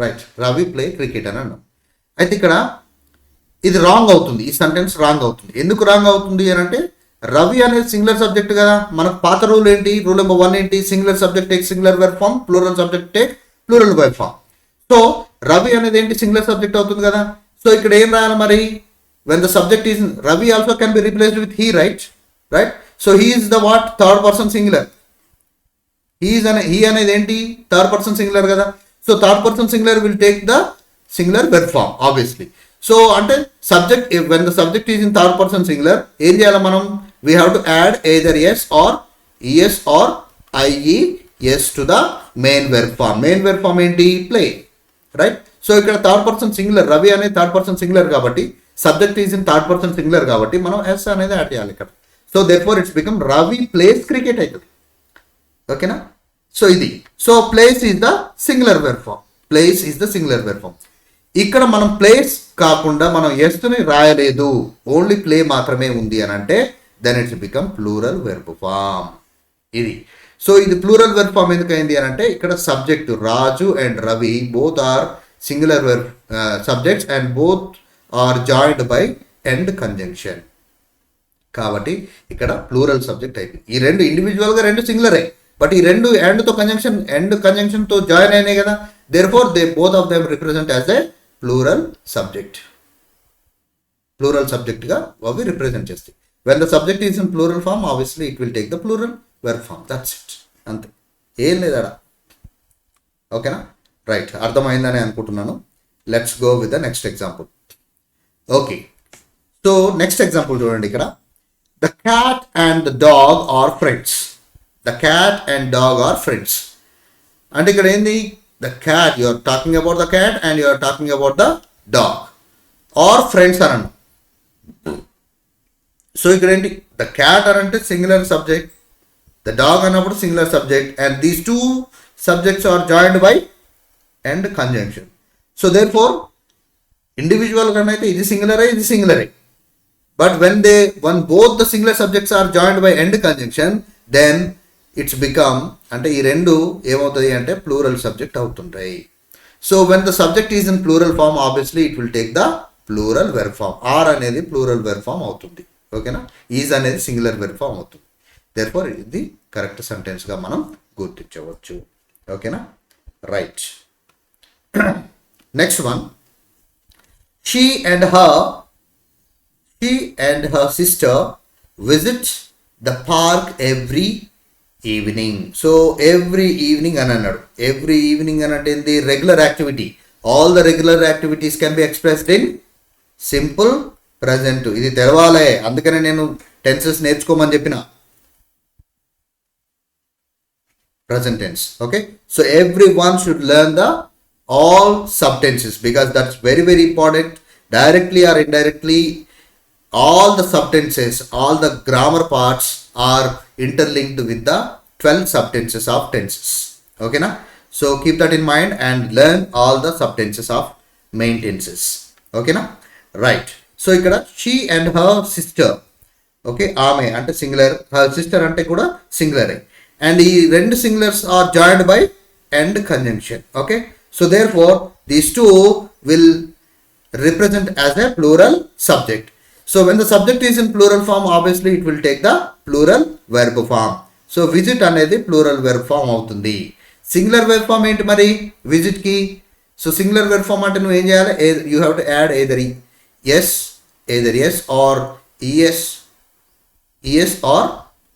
A: Right, Ravi play cricket అని అన్నాం. అయితే ఇక్కడ ఇది రాంగ్ అవుతుంది, ఈ సెంటెన్స్ రాంగ్ అవుతుంది. ఎందుకు రాంగ్ అవుతుంది అని అంటే, రవి అనేది సింగులర్ సబ్జెక్ట్ కదా. మనకు పాత రూల్ ఏంటి, రూల్ నెంబర్ 1 ఏంటి, singular subject take singular verb form, plural subject take plural verb form. So Ravi అనేది ఏంటి, సింగులర్ సబ్జెక్ట్ అవుతుంది కదా. సో ఇక్కడ ఏం రాయాలి మరి, when the subject is Ravi also can be replaced with he, right. So he is the what, third person singular. He అనేది ఏంటి, థర్డ్ పర్సన్ సింగులర్ కదా. So third person singular will take the singular verb form obviously. So అంటే subject, when the subject is in third person singular, ఏం చేయాలి మనం, we have to add either S or ES or I E S to the main verb form. Main verb form ఏంటి, play, right. So ఇక్కడ third person singular, Ravi అనేది third person singular కాబట్టి, subject is in third person singular కాబట్టి మనం S అనేది add చేయాలి ఇక్కడ. So therefore it's become Ravi plays cricket అవుతుంది. ఓకేనా, సో ఇది. So plays is the singular verb form. Plays is the singular verb form. ఇక్కడ మనం ప్లేస్ కాకుండా మనం ఎస్ని రాయలేదు, ఓన్లీ ప్లే మాత్రమే ఉంది అని అంటే, then it's become plural verb form. ఇది. సో ఇది ప్లూరల్ వెర్బ్ ఫామ్ ఎందుకైంది అని అంటే, ఇక్కడ subject Raju and Ravi both are singular verb subjects and both are joined by and conjunction. కాబట్టి ఇక్కడ ప్లూరల్ సబ్జెక్ట్ అయిపోయింది. ఈ రెండు ఇండివిజువల్గా రెండు సింగులరే, బట్ ఈ రెండు ఎండ్ కంజంక్షన్తో జాయిన్ అయినాయి కదా. Therefore they both of them represent as a plural subject. Plural సబ్జెక్ట్గా అవి రిప్రజెంట్ చేస్తాయి. When the subject is in plural form, obviously it will take the plural verb form. That's it, అంతే, ఏం లేదాడా. ఓకేనా, right, అర్థమైందని అనుకుంటున్నాను. Let's go with the next example. Okay, so next example చూడండి. ఇక్కడ the cat and the dog are friends. The cat and dog are friends అంటే ఇక్కడ ఏంది, the cat, you are talking about the cat and you are talking about the dog or friends అనండి. So ఇక్కడ ఏంటి, the cat అంటే singular subject, the dog అన్నప్పుడు singular subject, and these two subjects are joined by and conjunction. So therefore ఇండివిజువల్గా అయితే ఇది సింగులరే, but when both the singular subjects are joined by end conjunction, then it's become అంటే ఈ రెండు ఏమవుతాయి అంటే ప్లూరల్ సబ్జెక్ట్ అవుతుంటాయి. So when the subject is in plural form, obviously it will take the plural verb form. Are అనేది plural verb form అవుతుంది. ఓకేనా, is అనేది సింగులర్ వెర్బ్ ఫామ్ అవుతుంది. దేర్ఫోర్ ఇది కరెక్ట్ సెంటెన్స్గా మనం గుర్తించవచ్చు. ఓకేనా, right. Next one, she and her sister visit the park every evening. So every evening అని అన్నాడు. ఎవ్రీ ఈవినింగ్ అని అంటే ఏంటి, regular activity. All the regular activities can be expressed in simple present. ఇది తెలవాలే, అందుకనే నేను టెన్సెస్ నేర్చుకోమని చెప్పిన. Present tense. Okay, so everyone should learn the all subtenses because that's very very important. Directly or indirectly, all the subtenses, all the grammar parts are interlinked with the 12 subtenses of tenses. Okay na, so keep that in mind and learn all the subtenses of main tenses. Okay na, right. So ikkada she and her sister. Okay, ఆమె అంటే singular, her sister అంటే కూడా సింగులరే. And ఈ రెండు singulars are joined by and conjunction. Okay, so therefore these two will represent as a plural subject. So when the subject is in plural form, obviously it will take the plural verb form. So visit అనేది plural verb form అవుతుంది. Singular verb form ఏంటి మరి విజిట్కి? So singular verb form అంటే నువ్వు ఏం చేయాలి? You have to add either S or ES or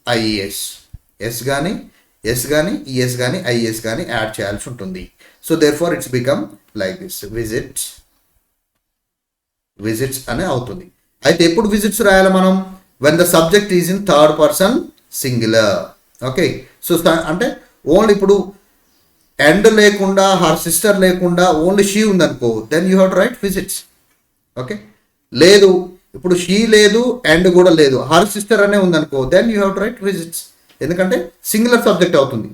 A: IES. Yes కానీ ఈఎస్ కానీ ఐఎస్ కానీ యాడ్ చేయాల్సి ఉంటుంది. So therefore it's become like this, visits అనే అవుతుంది. అయితే ఎప్పుడు విజిట్స్ రాయాలి మనం? When the subject is in third person singular. Okay, so అంటే ఓన్లీ ఇప్పుడు ఎండ్ లేకుండా, హర్ సిస్టర్ లేకుండా ఓన్లీ షీ ఉందనుకో, then you have to write visits. Okay, లేదు ఇప్పుడు షీ లేదు ఎండ్ కూడా లేదు, హర్ సిస్టర్ అనే ఉందనుకో, then you have to write visits. ఎందుకంటే సింగులర్ సబ్జెక్ట్ అవుతుంది.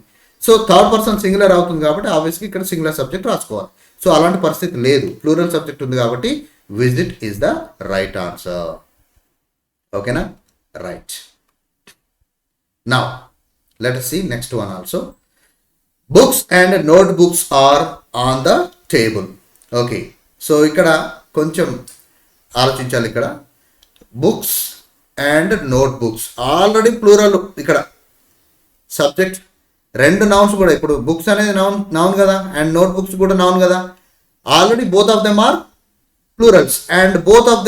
A: సో థర్డ్ పర్సన్ సింగులర్ అవుతుంది కాబట్టి ఆబ్వియస్లీ ఇక్కడ సింగులర్ సబ్జెక్ట్ రాసుకోవాలి. సో అలాంటి పరిస్థితి లేదు, ప్లూరల్ సబ్జెక్ట్ ఉంది కాబట్టి visit is the right answer. ఓకేనా, right. Now let us see next one also. Books and note books are on the table. Okay, so ఇక్కడ కొంచెం ఆలోచించాలి. ఇక్కడ books and note books already plural. ఇక్కడ subject రెండు nouns కూడా, ఇప్పుడు books అనేది నౌన్ కదా, అండ్ నోట్ బుక్స్ కూడా నౌన్ కదా. Already both of them are plurals and both of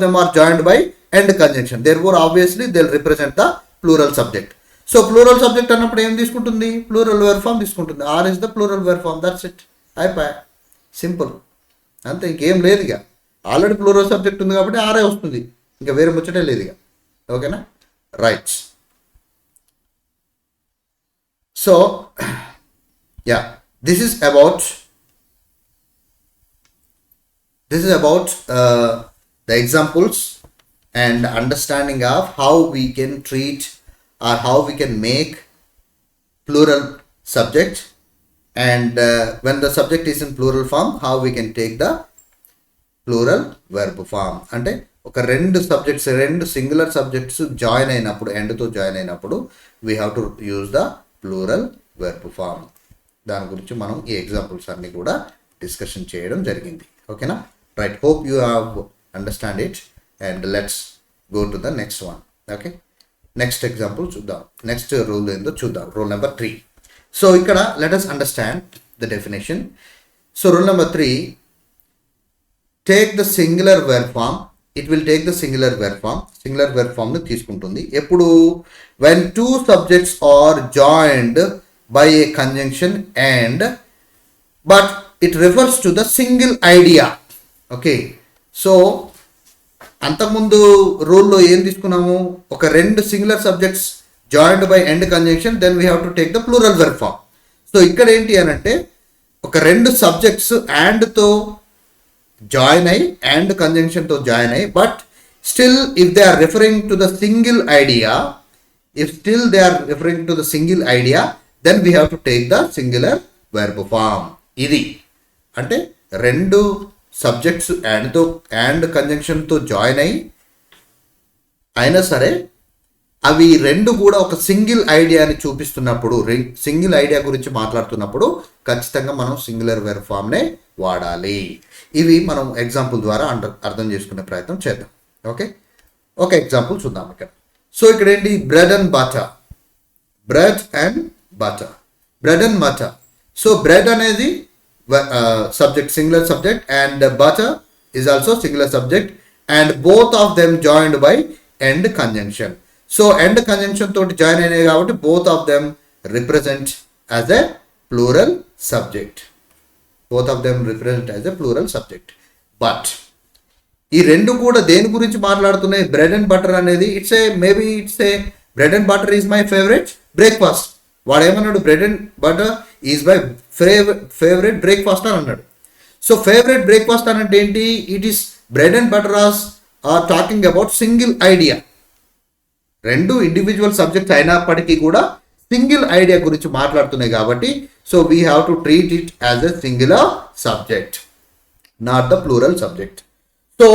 A: them are joined by end conjunction. Therefore obviously they'll represent the plural subject. So plural subject అన్నప్పుడు ఏం తీసుకుంటుంది? Plural verb form తీసుకుంటుంది. Are is the plural verb form. That's it, అయిపోయా, simple, అంతే, ఇంకేం లేదు. ఇక already plural subject ఉంది కాబట్టి ఆరే వస్తుంది, ఇంకా వేరే ముచ్చటే లేదు ఇక. ఓకేనా, right. So yeah, this is about the examples and understanding of how we can treat or how we can make plural subject, and when the subject is in plural form, how we can take the plural verb form. అంటే ఒక రెండు subjects, రెండు singular subjects join అయినప్పుడు, ఎండ్తో join అయినప్పుడు we have to use the plural verb form. దాని గురించి మనం ఈ ఎగ్జాంపుల్స్ అన్నీ కూడా డిస్కషన్ చేయడం జరిగింది. ఓకేనా, right. Hope you have understand it and let's go to the next one. Okay, next example చూద్దాం. నెక్స్ట్ రూల్ ఏందో చూద్దాం. Rule number 3. సో ఇక్కడ let us understand the definition. So rule number 3, take the singular verb form. It will take the singular verb form. Singular verb ఫామ్ని తీసుకుంటుంది ఎప్పుడు? When two subjects are joined by a conjunction and but it refers to the single idea. Okay, so అంతకుముందు రూల్లో ఏం తీసుకున్నాము? ఒక రెండు singular subjects joined by and conjunction, then we have to take the plural verb form. So ఇక్కడ ఏంటి అని అంటే, ఒక రెండు సబ్జెక్ట్స్ అండ్తో జాయిన్ అయ్యి, అండ్ కంజంక్షన్తో జాయిన్ అయ్యి, but still if they are referring to the single idea, then we have to take the singular verb form. ఇది అంటే రెండు సబ్జెక్ట్స్ అండ్ కంజంక్షన్తో జాయిన్ అయినా సరే అవి రెండు కూడా ఒక సింగిల్ ఐడియాని చూపిస్తున్నప్పుడు, సింగిల్ ఐడియా గురించి మాట్లాడుతున్నప్పుడు ఖచ్చితంగా మనం సింగులర్ వెర్బ్ ఫామ్నే వాడాలి. ఇవి మనం ఎగ్జాంపుల్ ద్వారా అర్థం చేసుకునే ప్రయత్నం చేద్దాం. ఓకే, ఒక ఎగ్జాంపుల్ చూద్దాం ఇక్కడ. సో ఇక్కడ ఏంటి? Bread and butter. Bread and butter, bread and butter. So bread అనేది subject, singular subject, and butter is also singular subject, and both of them joined by end conjunction. So end conjunction తోటి join అయినాయి కాబట్టి both of them represent as a plural subject. But ఈ రెండు కూడా దేని గురించి మాట్లాడుతున్నాయి? బ్రెడ్ అండ్ బటర్ అనేది it's a bread and butter is my favourite breakfast. వాడు ఏమన్నాడు? Bread and butter is my favourite breakfast అని అన్నాడు. సో ఫేవరెట్ బ్రేక్ఫాస్ట్ అని అంటే ఏంటి? It is bread and butter are talking about single idea. రెండు individual subjects అయినప్పటికీ కూడా సింగిల్ ఐడియా గురించి మాట్లాడుతున్నాయి కాబట్టి so we have to treat it as a singular subject, not the plural subject. So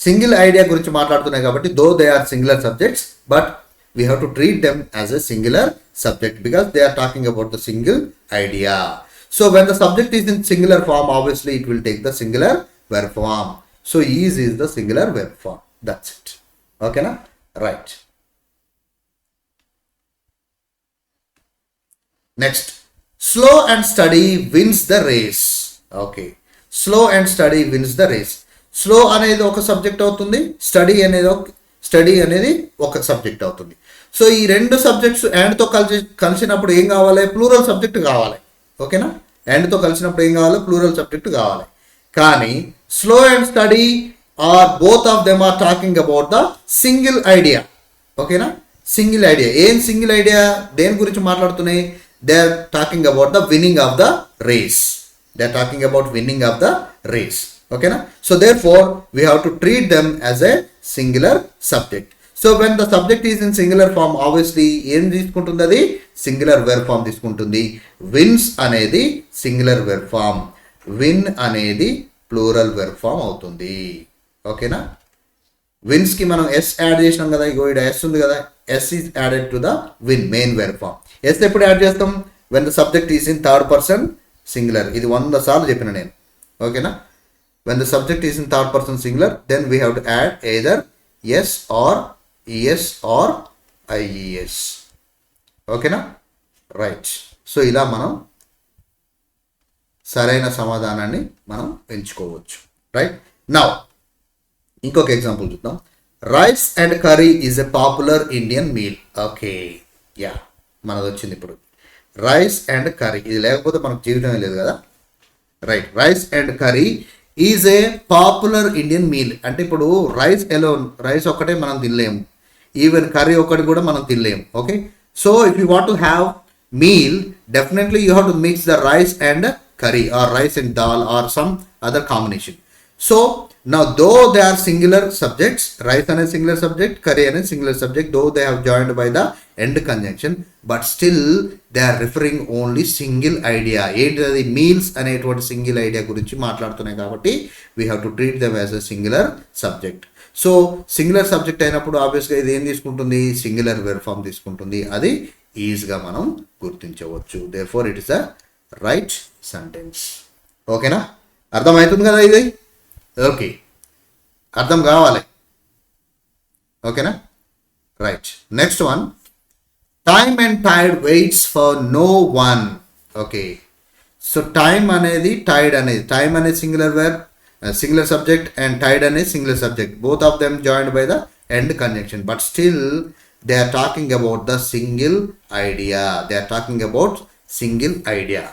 A: single idea గురించి మాట్లాడుతున్నాయి కాబట్టి though they are singular subjects, but we have to treat them as a singular subject because they are talking about the single idea. So when the subject is in singular form, obviously it will take the singular verb form. So is the singular verb form. That's it. Okay na? Right. Next, slow and steady wins the race. Okay, slow and steady wins the race. Slow అనేది ఒక subject అవుతుంది, study అనేది ఒక subject అవుతుంది. So ఈ రెండు subjects అండ్తో కలిసినప్పుడు ఏం కావాలి? ప్లూరల్ సబ్జెక్ట్ కావాలి. ఓకేనా? అండ్తో కలిసినప్పుడు ఏం కావాలి? ప్లూరల్ సబ్జెక్ట్ కావాలి. కానీ slow and steady are both of them are talking about the single idea. ఓకేనా? Single idea. ఏం సింగిల్ ఐడియా? దేని గురించి మాట్లాడుతున్నాయి? They are talking about the winning of the race. They are talking about winning of the race. ఓకేనా? So therefore we have to treat them as a singular subject. So when the subject is in singular form, obviously ఏం తీసుకుంటుంది? అది singular verb form తీసుకుంటుంది. Wins అనేది singular verb form, win అనేది plural verb form అవుతుంది. ఓకేనా? విన్స్కి మనం S add చేసినాం కదా, ఇగో ఇక్కడ ఎస్ ఉంది కదా, S is added to the win main verb form. S ఎప్పుడు యాడ్ చేస్తాం? When the subject is in third person singular. ఇది 100 సార్లు చెప్పిన నేను. ఓకేనా? When the subject is in third person singular, then we have to add either S or ES or IES. ఓకేనా? Right. So ఇలా మనం సరైన సమాధానాన్ని మనం ఎంచుకోవచ్చు. రైట్. నౌ ఇంకొక ఎగ్జాంపుల్ చూద్దాం. Rice and curry is a popular Indian meal. Okay, yeah, మనది వచ్చింది ఇప్పుడు. రైస్ అండ్ కర్రీ, ఇది లేకపోతే మనకు జీవితమే లేదు కదా. Right. Rice and curry is a popular Indian meal. అంటే ఇప్పుడు రైస్ ఎలోన్, రైస్ ఒక్కటే మనం తినలేము, ఈవెన్ కర్రీ ఒకటి కూడా మనం తినలేము. Okay, so if you want to have meal, definitely you have to mix the rice and curry or rice and dal or some other combination. So now though they are singular subjects, rice అనే singular subject, curry అనే singular subject, though they have joined by the end conjunction, but still they are referring only single idea. ఏంటిది? Meals అనేటువంటి single idea గురించి మాట్లాడుతున్నాయి కాబట్టి we have to treat them as a singular subject. So singular subject అయినప్పుడు ఆబ్వియస్గా ఇది ఏం తీసుకుంటుంది? సింగులర్ వెర్బ్ ఫామ్ తీసుకుంటుంది. అది ఈజీగా మనం గుర్తించవచ్చు. therefore it is a right sentence. ఓకేనా? అర్థమవుతుంది కదా ఇది? ఓకే, అర్థం కావాలి. ఓకేనా? Right. Next one, time and tide waits for no one. Okay, so time అనేది టైడ్ అనేది, టైమ్ అనేది singular verb, singular subject, and tide అనేది singular subject. Both of them joined by the and conjunction, but still they are talking about the single idea. They are talking about single idea.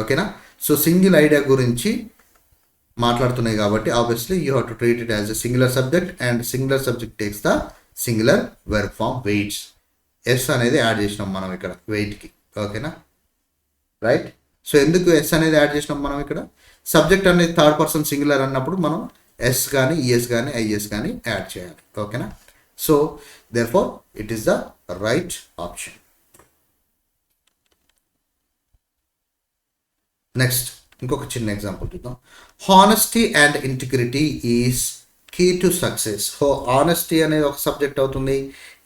A: ఓకేనా? So single idea గురించి మాట్లాడుతున్నాయి కాబట్టి obviously you have to treat it as a singular subject, and singular subject takes the singular verb form waits. S అనేది add చేసినాం మనం ఇక్కడ వెయిట్కి. ఓకేనా? రైట్. సో ఎందుకు ఎస్ అనేది యాడ్ చేసినాం మనం ఇక్కడ? సబ్జెక్ట్ అనేది థర్డ్ పర్సన్ సింగులర్ అన్నప్పుడు మనం ఎస్ కానీ ఈఎస్ కానీ ఐఎస్ కానీ యాడ్ చేయాలి. ఓకేనా? So therefore it is the right option. Next ఇంకొక చిన్న ఎగ్జాంపుల్ చూద్దాం. Honesty and integrity is key to success. Honesty అనేది ఒక సబ్జెక్ట్ అవుతుంది,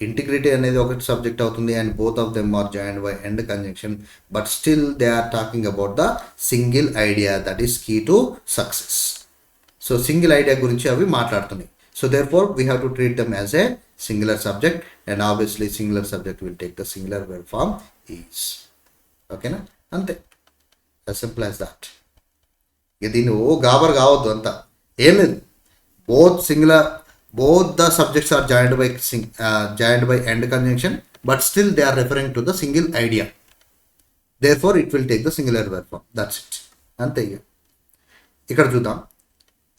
A: ఇంటిగ్రిటీ అనేది ఒక సబ్జెక్ట్ అవుతుంది, and both of them are joined by and conjunction, but still they are talking about the single idea that is key to success. So single idea గురించి అవి మాట్లాడుతున్నాయి. So therefore we have to treat them as a singular subject, and obviously singular subject will take the singular verb form is. ఓకేనా? అంతే, as simple as that. ఇక దీన్ని గాబర్ కావద్దు అంతా, ఏం లేదు. both the subjects are joined by end conjunction, but still they are referring to the single idea. Therefore it will take the singular verb form. That's it. అంతే. ఇక్కడ చూద్దాం.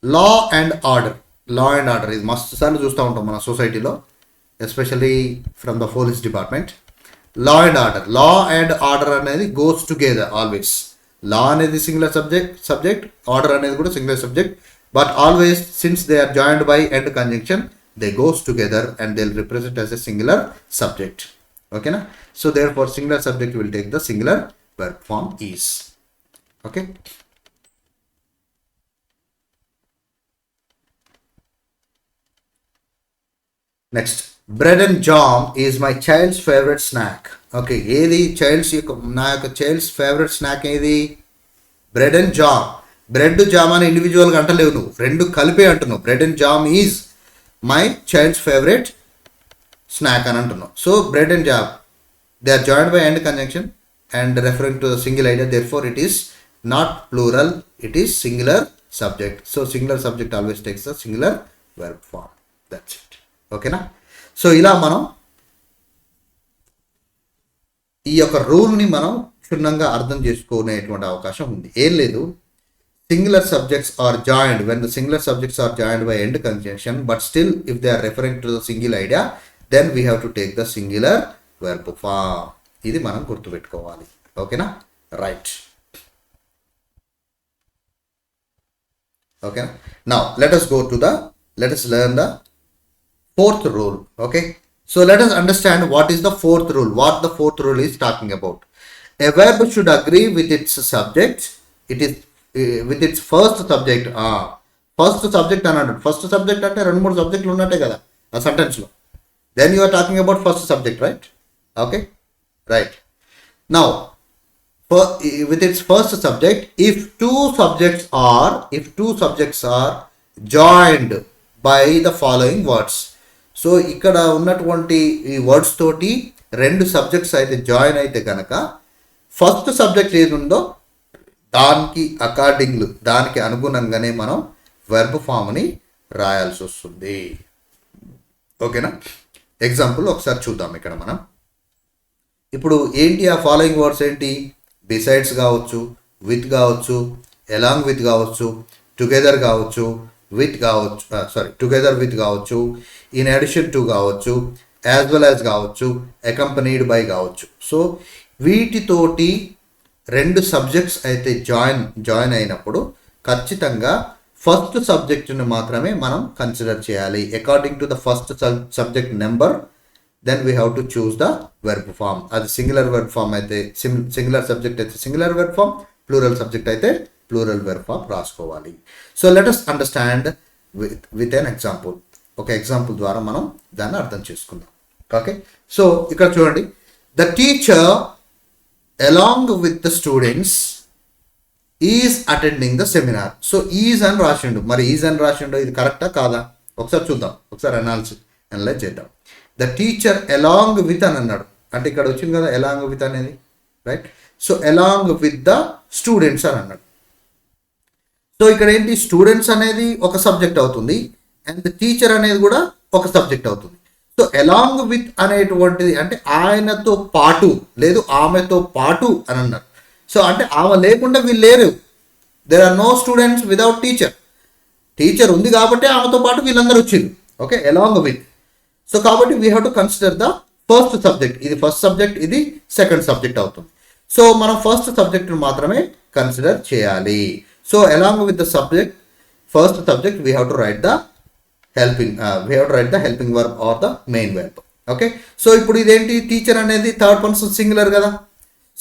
A: Law and order. Law and order ఇది మస్తు సార్లు చూస్తూ ఉంటాం మన సొసైటీలో, especially from the police department. Law and order అనేది గోస్ టుగెదర్ ఆల్వేస్. లా అనేది సింగులర్ సబ్జెక్ట్, ఆర్డర్ అనేది కూడా singular subject, but always since they are joined by and conjunction they goes together and they'll represent as a singular subject. Okay na? So therefore singular subject will take the singular verb form is. Okay. Next, bread and jam is my child's favorite snack. Okay, ఏది childs నా యొక్క childs favourite snack ఏది? Bread and jam. Bread jam అని ఇండివిజువల్గా అంటలేవు నువ్వు, రెండు కలిపే అంటున్నావు. Bread and jam is my childs favourite snack అని అంటున్నావు. So bread and jam they are joined by and conjunction and referring to single idea, therefore it is not plural, it is singular subject. So singular subject always takes the singular verb form. That's it. ఓకేనా? So ఇలా మనం ఈ యొక్క రూల్ని మనం క్షుణ్ణంగా అర్థం చేసుకునేటువంటి అవకాశం ఉంది. ఏం లేదు, singular subjects are joined when the singular subjects are joined by end conjunction, but still if they are referring to the single idea, then we have to take the singular verb form. ఇది మనం గుర్తుపెట్టుకోవాలి. ఓకేనా? Right. ఓకేనా? Now let us learn the fourth rule. Okay, so let us understand what is the fourth rule, what the fourth rule is talking about. A verb should agree with its subject. It is with its first subject. First subject అన్నాడు. First subject అంటే 2-3 సబ్జెక్టులు ఉన్నట్టే కదా ఆ సెంటెన్స్లో. Then you are talking about first subject, right? Okay, right. Now with its first subject, if two subjects are joined by the following words. So ఇక్కడ ఉన్నటువంటి ఈ వర్డ్స్ తోటి 2 సబ్జెక్ట్స్ అయితే జాయిన్ అయితే కనుక ఫస్ట్ సబ్జెక్ట్ ఏది ఉందో దానికి అనుగుణంగానే మనం వెర్బ్ ఫామ్ని రాయాల్సి వస్తుంది. ఓకేనా? ఎగ్జాంపుల్ ఒకసారి చూద్దాం. ఇక్కడ మనం ఇప్పుడు ఏంటి ఆ ఫాలోయింగ్ వర్డ్స్ ఏంటి? బిసైడ్స్ కావచ్చు, విత్ కావచ్చు, ఎలాంగ్ విత్ కావచ్చు, టుగెదర్ కావచ్చు, టుగెదర్ విత్ కావచ్చు, ఇన్ అడిషన్ టు కావచ్చు, యాజ్ వెల్ యాజ్ కావచ్చు, అకంపనీడ్ బై కావచ్చు. సో వీటితోటి 2 సబ్జెక్ట్స్ అయితే జాయిన్ అయినప్పుడు ఖచ్చితంగా ఫస్ట్ సబ్జెక్టుని మాత్రమే మనం కన్సిడర్ చేయాలి. According to the first subject number, then we have to choose the verb form. అది సింగులర్ వెర్బ్ ఫామ్ అయితే సింగులర్ సబ్జెక్ట్ అయితే singular verb form, plural subject అయితే ప్లూరల్ వెర్బ్ ఫామ్ రాసుకోవాలి. So let us understand with an example. ఒక example ద్వారా మనం దాన్ని అర్థం చేసుకుందాం. ఓకే, సో ఇక్కడ చూడండి. The teacher along with the students is attending the seminar. So is అని రాసిండు. మరి ఈజ్ అని రాసిండు, ఇది కరెక్టా కాదా ఒకసారి చూద్దాం, ఒకసారి అనలైజ్ చేద్దాం. ద టీచర్ అలాంగ్ విత్ అని అన్నాడు, అంటే ఇక్కడ వచ్చింది కదా అలాంగ్ విత్ అనేది, right? So along with the students అని అన్నాడు. సో ఇక్కడ ఏంటి, స్టూడెంట్స్ అనేది ఒక సబ్జెక్ట్ అవుతుంది అండ్ టీచర్ అనేది కూడా ఒక సబ్జెక్ట్ అవుతుంది. సో అలాంగ్ విత్ అనేటువంటిది అంటే ఆయనతో పాటు, లేదు ఆమెతో పాటు అని అన్నారు. సో అంటే ఆమె లేకుండా వీళ్ళు లేరు. There are no students without teacher. Teacher ఉంది కాబట్టి ఆమెతో పాటు వీళ్ళందరూ వచ్చింది. Okay, along with. సో కాబట్టి we have to consider the first subject. ఇది ఫస్ట్ సబ్జెక్ట్, ఇది సెకండ్ సబ్జెక్ట్ అవుతుంది. సో మనం ఫస్ట్ సబ్జెక్ట్ని మాత్రమే కన్సిడర్ చేయాలి. So along with the subject, first subject we have to write the helping verb or the main verb. Okay, so ఇప్పుడు ఇదేంటి, teacher అనేది థర్డ్ పర్సన్ సింగులర్ కదా.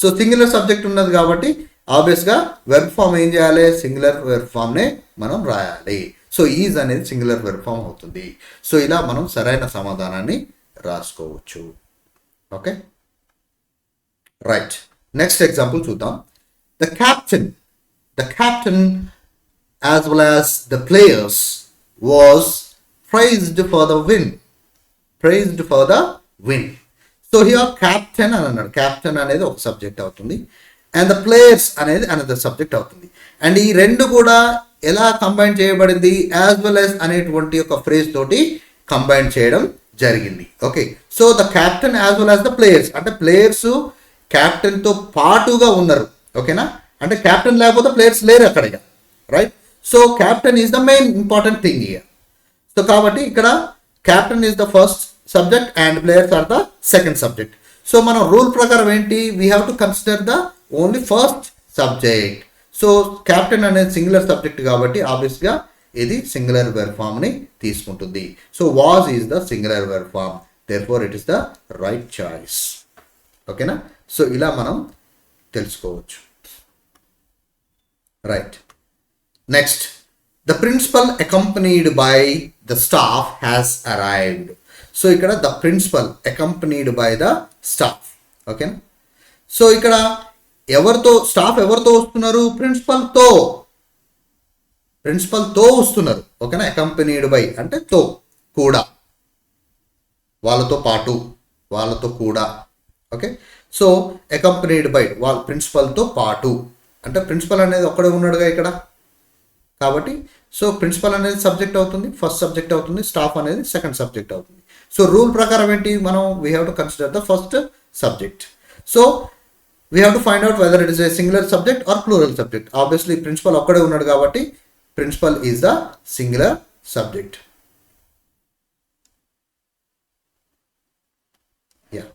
A: సో సింగులర్ సబ్జెక్ట్ ఉన్నది కాబట్టి ఆబ్వియస్గా వెర్బ్ ఫామ్ ఏం చేయాలి, సింగులర్ వెర్బ్ ఫామ్నే మనం రాయాలి. సో ఈజ్ అనేది సింగులర్ వెర్బ్ ఫామ్ అవుతుంది. సో ఇలా మనం సరైన సమాధానాన్ని రాసుకోవచ్చు. Okay, right. నెక్స్ట్ ఎగ్జాంపుల్ చూద్దాం. The captain as well as the players was praised for the win. So here captain అని అన్నాడు. క్యాప్టెన్ అనేది ఒక సబ్జెక్ట్ అవుతుంది అండ్ ద ప్లేయర్స్ అనేది అనదర్ సబ్జెక్ట్ అవుతుంది. అండ్ ఈ 2 కూడా ఎలా కంబైన్ చేయబడింది, యాజ్ వెల్ యాజ్ అనేటువంటి ఒక ఫ్రేజ్ తోటి కంబైన్ చేయడం జరిగింది. Okay, so the captain as well as the players అంటే ప్లేయర్స్ క్యాప్టెన్తో పాటుగా ఉన్నారు. ఓకేనా, అంటే క్యాప్టెన్ లేకపోతే ప్లేయర్స్ లేరు అక్కడ, right? So captain is the main important thing here. So కాబట్టి ఇక్కడ captain is the first subject and players are the second subject. So మనం రూల్ ప్రకారం ఏంటి, we have to consider the only first subject. So captain అనేది singular subject కాబట్టి ఆబ్వియస్గా ఇది singular verb ఫామ్ని తీసుకుంటుంది. So was is the singular verb form, therefore it is the right choice. ఓకేనా. సో ఇలా మనం తెలుసుకోవచ్చు. Right. Next, the principal accompanied by the staff has arrived. So ఇక్కడ the principal accompanied by the staff. ఓకేనా. So ఇక్కడ ఎవరితో, staff ఎవరితో వస్తున్నారు, ప్రిన్సిపల్తో వస్తున్నారు. ఓకేనా. అకంపనీడ్ బై అంటే తో, కూడా, వాళ్ళతో పాటు, వాళ్ళతో కూడా. ఓకే. సో అకంపనీడ్ బై వాళ్ళ ప్రిన్సిపల్తో పాటు అంటే ప్రిన్సిపల్ అనేది ఒక్కడే ఉన్నాడుగా ఇక్కడ కాబట్టి సో ప్రిన్సిపల్ అనేది సబ్జెక్ట్ అవుతుంది, ఫస్ట్ సబ్జెక్ట్ అవుతుంది, స్టాఫ్ అనేది సెకండ్ సబ్జెక్ట్ అవుతుంది. సో రూల్ ప్రకారం ఏంటి, మనం we have to consider the first subject. So we have to find out whether it is a singular subject or plural subject. Obviously principal ఒక్కడే ఉన్నాడు కాబట్టి principal is the singular subject. Yeah.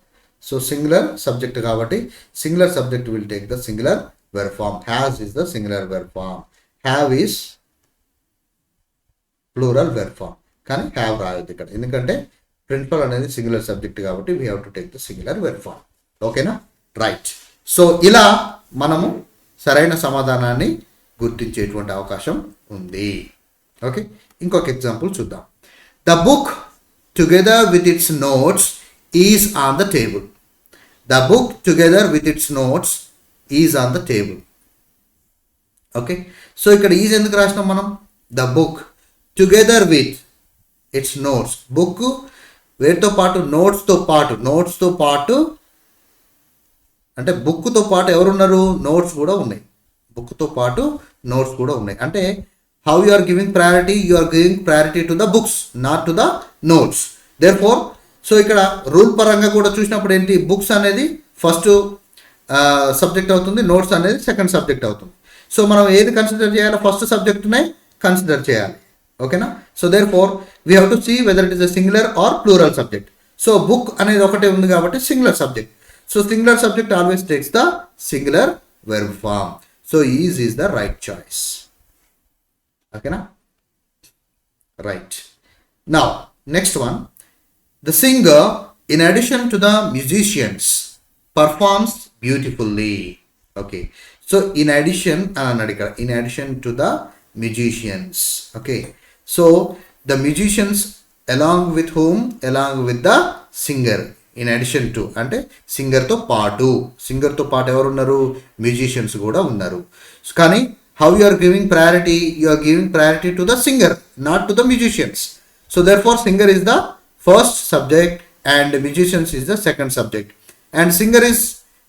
A: So singular subject కాబట్టి singular subject will take the singular verb form. Has is the singular verb form. Have is plural verb form. కానీ have రాయొద్దు ఇక్కడ, ఎందుకంటే principal అనేది singular subject కాబట్టి we have to take the singular verb form. ఓకేనా. Right. So ఇలా మనము సరైన సమాధానాన్ని గుర్తించేటువంటి అవకాశం ఉంది. ఓకే. ఇంకొక ఎగ్జాంపుల్ చూద్దాం. The book together with its notes is on the table. The book together with its notes is on the table. Okay. So ఇక్కడ ఈజ్ ఎందుకు రాసినాం మనం, the book together with its notes, book వేటితో పాటు, నోట్స్తో పాటు అంటే బుక్తో పాటు ఎవరున్నారు, నోట్స్ కూడా ఉన్నాయి, బుక్తో పాటు నోట్స్ కూడా ఉన్నాయి. అంటే how you are giving priority, you are giving priority to the books, not to the notes. Therefore so ఇక్కడ రూల్ పరంగా కూడా చూసినప్పుడు ఏంటి, బుక్స్ అనేది ఫస్ట్ సబ్జెక్ట్ అవుతుంది, నోట్స్ అనేది సెకండ్ సబ్జెక్ట్ అవుతుంది. సో మనం ఏది కన్సిడర్ చేయాలి, ఫస్ట్ సబ్జెక్ట్నే కన్సిడర్ చేయాలి. ఓకేనా. So therefore we have to see whether it is a singular or plural subject. So book అనేది ఒకటే ఉంది కాబట్టి singular subject. So singular subject always takes the singular verb form. So is the right choice. ఓకేనా. Right. Now next one, the singer in addition to the musicians performs beautifully. Okay. So in addition అన్నాడు ఇక్కడ, in addition to the musicians. Okay. So the musicians along with whom, along with the singer. In addition to అంటే సింగర్తో పాటు ఎవరు ఉన్నారు, musicians కూడా ఉన్నారు. కానీ how you are giving priority, you are giving priority to the singer, not to the musicians. So therefore singer is the first subject and musicians is the second subject. And singer is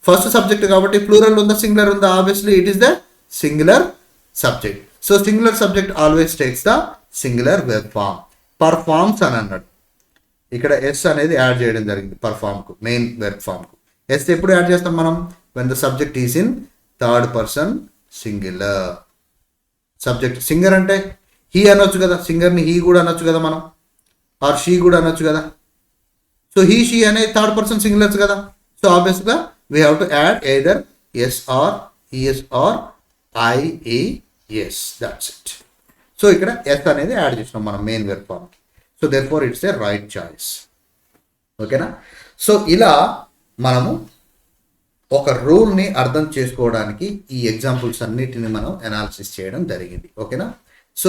A: first subject కాబట్టి plural ఉందా singular ఉందా, obviously it is the singular subject. So singular subject always takes the singular verb form. Performs అని అన్నాడు, ఇక్కడ yes అనేది add చేయడం జరిగింది పర్ఫామ్కు, మెయిన్ వెర్బ్ ఫామ్కు. ఎస్ ఎప్పుడు యాడ్ చేస్తాం మనం, when the subject is in third person singular. Subject singer అంటే హీ అనొచ్చు కదా, సింగర్ని హీ కూడా అనొచ్చు కదా మనం, ఆర్ షీ కూడా అనొచ్చు కదా. సో హీ షీ అనేది థర్డ్ పర్సన్ సింగులర్స్ కదా. సో ఆబ్వియస్గా we have to add either S or ES or IES, that's it. So ఇక్కడ ఎస్ అనేది యాడ్ చేసినాం మనం మెయిన్ వెర్బ్ ఫామ్కి. So therefore it's a right choice. ఓకేనా. So ఇలా మనము ఒక రూల్ని అర్థం చేసుకోవడానికి ఈ ఎగ్జాంపుల్స్ అన్నిటిని మనం అనాలిసిస్ చేయడం జరిగింది. ఓకేనా. So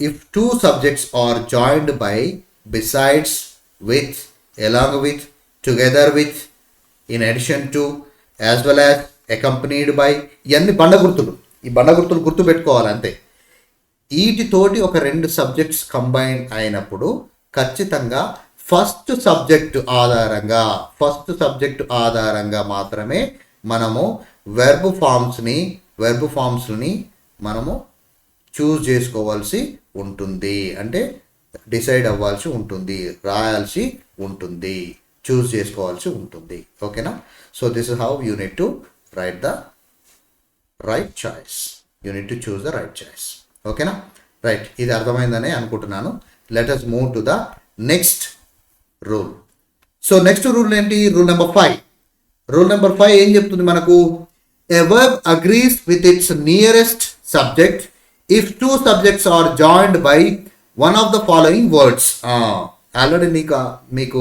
A: if two subjects are joined by, besides, with, along with, together with, in addition to, as well as, accompanied by, ఇవన్నీ బండగుర్తులు. ఈ బండగుర్తులు గుర్తు పెట్టుకోవాలి అంతే. వీటితోటి ఒక రెండు సబ్జెక్ట్స్ కంబైన్ అయినప్పుడు ఖచ్చితంగా ఫస్ట్ సబ్జెక్ట్ ఆధారంగా మాత్రమే మనము వెర్బ్ ఫామ్స్ని మనము చూస్ చేసుకోవాల్సి ఉంటుంది, అంటే డిసైడ్ అవ్వాల్సి ఉంటుంది, రాయాల్సి ఉంటుంది, చూస్ చేసుకోవాల్సి ఉంటుంది. ఓకేనా. So this is how you need to write the right choice, you need to choose the right choice. ఓకేనా. రైట్, ఇది అర్థమైందని అనుకుంటున్నాను. Let us move to the next rule. So next rule ఏంటి? Rule number 5. రూల్ నెంబర్ 5 ఏం చెప్తుంది మనకు? A verb agrees with its nearest subject if two subjects are joined by one of the following words. Already మీకు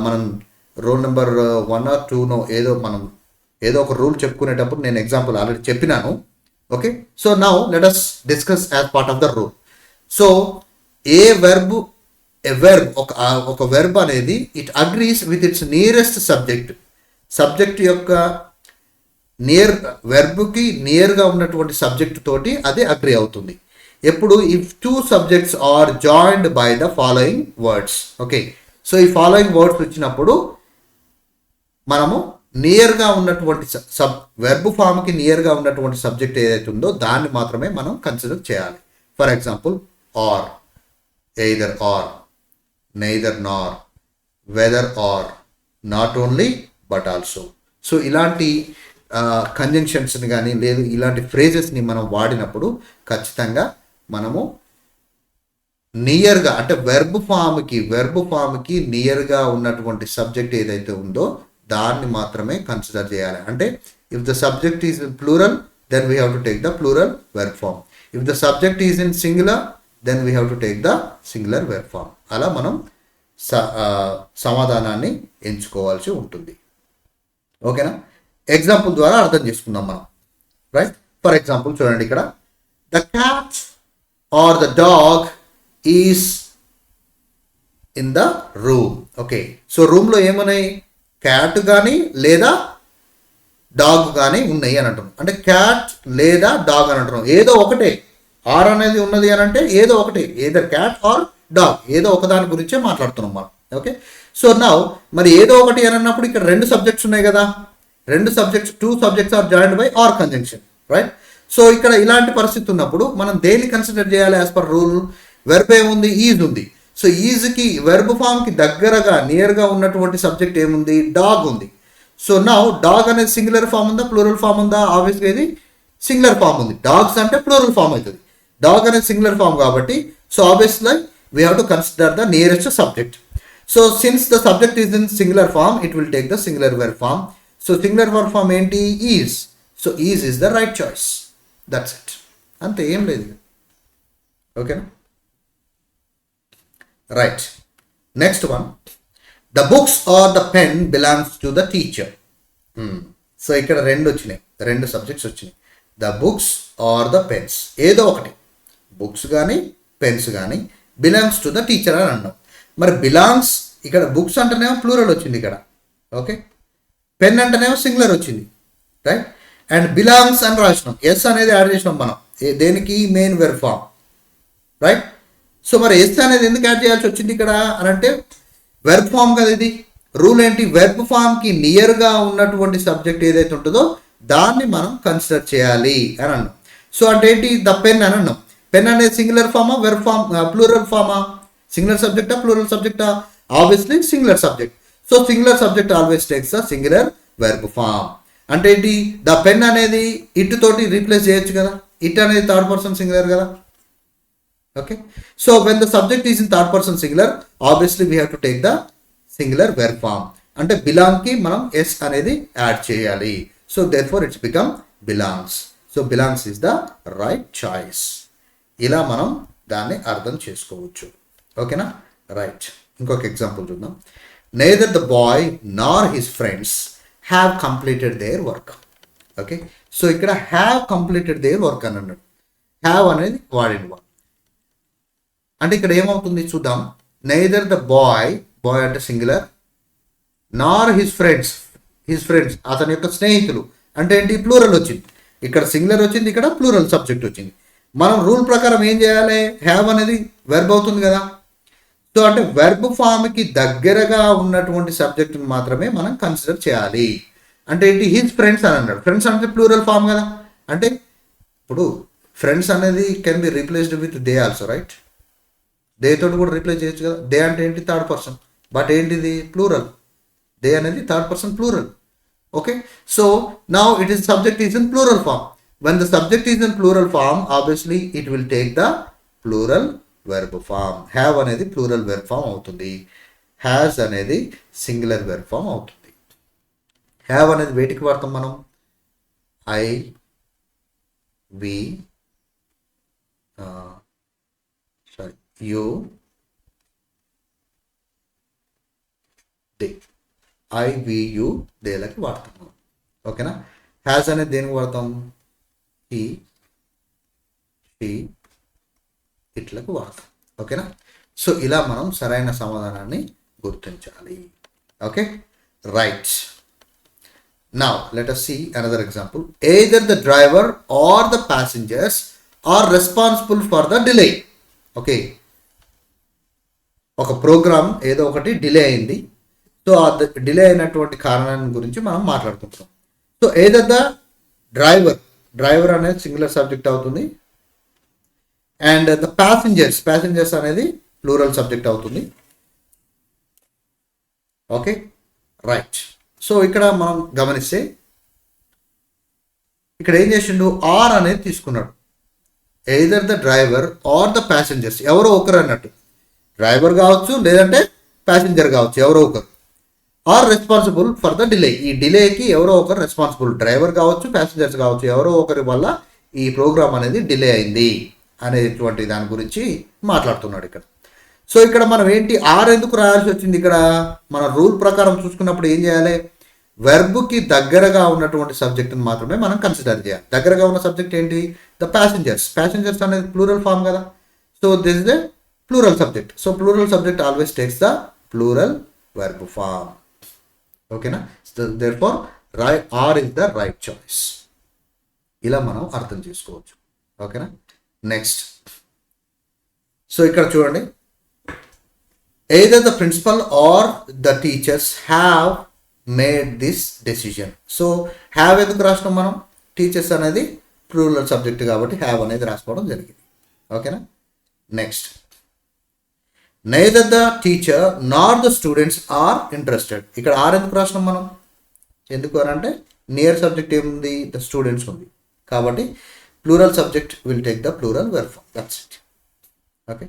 A: మనం rule number 1 or 2 ఏదో ఒక rule చెప్పుకునేటప్పుడు నేను example already చెప్పినాను. Okay, so now let us discuss as part of the rule. So A verb ఒక verb అనేది it agrees with its nearest subject యొక్క వెర్బ్కి నియర్గా ఉన్నటువంటి సబ్జెక్ట్ తోటి అది అగ్రీ అవుతుంది. ఎప్పుడు? If two subjects are joined by the following words. Okay, so ఈ following words వచ్చినప్పుడు మనము నియర్గా ఉన్నటువంటి వెర్బ్ ఫామ్కి నియర్గా ఉన్నటువంటి సబ్జెక్ట్ ఏదైతే ఉందో దాన్ని మాత్రమే మనం కన్సిడర్ చేయాలి. For example, or, either or, neither nor, whether or, not only but also. So ఇలాంటి కంజంక్షన్స్ని కానీ లేదు ఇలాంటి ఫ్రేజెస్ని మనం వాడినప్పుడు ఖచ్చితంగా మనము నియర్గా అంటే వెర్బ్ ఫామ్కి నియర్గా ఉన్నటువంటి సబ్జెక్ట్ ఏదైతే ఉందో దాన్ని మాత్రమే కన్సిడర్ చేయాలి. అంటే if the subject is in plural then we have to take the plural verb form. If the subject is in singular then we have to take the singular verb form. అలా మనం సమాధానాన్ని ఎంచుకోవాల్సి ఉంటుంది. ఓకేనా? Example ద్వారా అర్థం చేసుకుందాం మనం. Right, for example చూడండి, ఇక్కడ the cat or the dog is in the room. Okay, so రూమ్లో ఏమున్నాయి? క్యాట్ కానీ లేదా డాగ్ కానీ ఉన్నాయి అని అంటున్నాం. అంటే క్యాట్ లేదా డాగ్ అని అంటున్నాం. ఏదో ఒకటే, ఆర్ అనేది ఉన్నది అని అంటే ఏదో ఒకటి, ఏదర్ క్యాట్ ఆర్ డాగ్, ఏదో ఒకదాని గురించే మాట్లాడుతున్నాం మనం. ఓకే, సో నౌ మరి ఏదో ఒకటి అని అన్నప్పుడు ఇక్కడ రెండు సబ్జెక్ట్స్ ఉన్నాయి కదా, two subjects are joined by or conjunction. Right, so ఇక్కడ ఇలాంటి పరిస్థితి ఉన్నప్పుడు మనం దేన్ని కన్సిడర్ చేయాలి? యాజ్ పర్ రూల్ వెర్బ్ ఏముంది? ఈజ్ ఉంది. సో ఈజ్కి వెర్బ్ ఫామ్కి దగ్గరగా నియర్గా ఉన్నటువంటి సబ్జెక్ట్ ఏముంది? డాగ్ ఉంది. సో నౌ డాగ్ అనేది సింగులర్ ఫామ్ ఉందా, ప్లూరల్ ఫామ్ ఉందా? ఆబ్వియస్గా ఇది సింగులర్ ఫామ్ ఉంది. డాగ్స్ అంటే ప్లూరల్ ఫామ్ అవుతుంది. డాగ్ అనేది సింగులర్ ఫామ్ కాబట్టి so obviously we have to consider the nearest subject. So since the subject is in singular form it will take the singular verb form. So singular verb form ఏంటి? Is. So is is the right choice. That's it, అంతే, ఏం లేదు. ఓకేనా? Right, next one, the books or the pen belongs to the teacher. So ఇక్కడ రెండు subjects వచ్చినాయి. The books or the pens, ఏదో ఒకటి, బుక్స్ కానీ పెన్స్ కానీ బిలాంగ్స్ టు ద టీచర్ అని అన్నాం. మరి బిలాంగ్స్ ఇక్కడ బుక్స్ అంటేనేమో ప్లూరల్ వచ్చింది ఇక్కడ. ఓకే, పెన్ అంటేనేమో సింగులర్ వచ్చింది. రైట్, అండ్ బిలాంగ్స్ అని రాసినాం, ఎస్ అనేది యాడ్ చేసినాం మనం దేనికి? Main verb form. Right, so మరి ఎస్ అనేది ఎందుకు యాడ్ చేయాల్సి వచ్చింది ఇక్కడ అని అంటే వెర్బ్ ఫామ్ కదా ఇది. రూల్ ఏంటి? వెర్బ్ ఫామ్కి నియర్గా ఉన్నటువంటి సబ్జెక్ట్ ఏదైతే ఉంటుందో దాన్ని మనం కన్సిడర్ చేయాలి అని అన్నాం. సో అంటే ఏంటి? ద పెన్ అని అన్నాం. పెన్ అనేది సింగులర్ ఫామా, వెర్బ్ ఫామ్, ప్లూరల్ ఫామా? సింగులర్ సబ్జెక్టా, ప్లూరల్ సబ్జెక్టా? Obviously singular subject. So singular subject always takes the singular verb form. అంటే ఏంటి? ద పెన్ అనేది ఇట్ తోటి రీప్లేస్ చేయొచ్చు కదా, ఇట్ అనేది థర్డ్ పర్సన్ సింగులర్ కదా. Okay, so when the subject is in third person singular obviously we have to take the singular verb form. అంటే బిలాంగ్కి మనం ఎస్ అనేది యాడ్ చేయాలి. So therefore it's become belongs. So belongs is the right choice. ఇలా మనం దాన్ని అర్థం చేసుకోవచ్చు. ఓకేనా? రైట్, ఇంకొక ఎగ్జాంపుల్ చూద్దాం. Neither the boy Nar his friends have completed their work. Okay, so ఇక్కడ హ్యావ్ కంప్లీటెడ్ దేర్ వర్క్ అని అన్నాడు. హ్యావ్ అనేది వాడిన వర్క్ అంటే ఇక్కడ ఏమవుతుంది చూద్దాం. నెయిదర్ ద బాయ్ అంటే సింగులర్, నార్ హిస్ ఫ్రెండ్స్ అతని యొక్క స్నేహితులు అంటే ఏంటి? ప్లూరల్ వచ్చింది. ఇక్కడ సింగులర్ వచ్చింది, ఇక్కడ ప్లూరల్ సబ్జెక్ట్ వచ్చింది. మనం రూల్ ప్రకారం ఏం చేయాలి? హ్యావ్ అనేది వెర్బ్ అవుతుంది కదా. సో అంటే వెర్బ్ ఫామ్కి దగ్గరగా ఉన్నటువంటి సబ్జెక్ట్ని మాత్రమే మనం కన్సిడర్ చేయాలి. అంటే ఏంటి? హిజ్ ఫ్రెండ్స్ అని అన్నాడు. ఫ్రెండ్స్ అంటే ప్లూరల్ ఫామ్ కదా. అంటే ఇప్పుడు ఫ్రెండ్స్ అనేది can be replaced with they also. Right, they తోటి కూడా రీప్లేస్ చేయొచ్చు కదా. దే అంటే ఏంటి? Third person. బట్ ఏంటిది? ప్లూరల్. దే అనేది third person plural. Okay, so now it is subject is in plural form. When the subject is in plural form, obviously it will take the plural verb form. Have అనేది plural verb form అవుతుంది. Has అనేది singular verb form అవుతుంది. Have అనేది వేటికి వాడతాం మనం? I, we, sorry, you, they. I, we, you, దేలకి వాడతాం మనం. ఓకేనా? హ్యాస్ అనేది దేనికి వాడతాం? హీ, షీ, ఇట్లకు వాడతాం. ఓకేనా? సో ఇలా మనం సరైన సమాధానాన్ని గుర్తించాలి. Okay, right. Now let us see another example. Either the driver or the passengers are responsible for the delay. Okay, ఒక ప్రోగ్రామ్ ఏదో ఒకటి డిలే అయింది. సో ఆ డిలే అయినటువంటి కారణాన్ని గురించి మనం మాట్లాడుకుంటున్నాం. సో ఏదర్ ద డ్రైవర్ అనేది సింగులర్ సబ్జెక్ట్ అవుతుంది. అండ్ ద ప్యాసింజర్స్ అనేది ప్లూరల్ సబ్జెక్ట్ అవుతుంది. Okay, right. సో ఇక్కడ మనం గమనిస్తే ఇక్కడ ఏం చేసిండు? ఆర్ అనేది తీసుకున్నాడు. Either the driver or the passengers, ఎవరో ఒకరు అన్నట్టు. డ్రైవర్ కావచ్చు, లేదంటే ప్యాసింజర్ కావచ్చు, ఎవరో ఒకరు. Or responsible for the delay, ఈ డిలేకి ఎవరో ఒకరు రెస్పాన్సిబుల్. డ్రైవర్ కావచ్చు, ప్యాసింజర్స్ కావచ్చు, ఎవరో ఒకరి వల్ల ఈ ప్రోగ్రామ్ అనేది డిలే అయింది అనేటువంటి దాని గురించి మాట్లాడుతున్నాడు ఇక్కడ. సో ఇక్కడ మనం ఏంటి, ఆర్ ఎందుకు రాయాల్సి వచ్చింది? ఇక్కడ మన రూల్ ప్రకారం చూసుకున్నప్పుడు ఏం చేయాలి? వెర్బ్కి దగ్గరగా ఉన్నటువంటి సబ్జెక్ట్ని మాత్రమే మనం కన్సిడర్ చేయాలి. దగ్గరగా ఉన్న సబ్జెక్ట్ ఏంటి? ద ప్యాసింజర్స్ అనేది ప్లూరల్ ఫామ్ కదా. So this is the plural subject. So plural subject always takes the plural verb form. ఓకేనా? Therefore are is the right choice. ఇలా మనం అర్థం చేసుకోవచ్చు. ఓకేనా? నెక్స్ట్, సో ఇక్కడ చూడండి, either the principal or the teachers have made this decision. So have ఎందుకు రాసినాం మనం? టీచర్స్ అనేది ప్లూరల్ సబ్జెక్ట్ కాబట్టి హ్యావ్ అనేది రాసుకోవడం జరిగింది. ఓకేనా? Next, neither the teacher nor the students are interested. ఇక్కడ ఆర్ ఎందుకు రాసినాం మనం? ఎందుకు అని అంటే నియర్ సబ్జెక్ట్ ఏముంది? ద స్టూడెంట్స్ ఉంది కాబట్టి plural subject will take the plural verb form. That's it. Okay,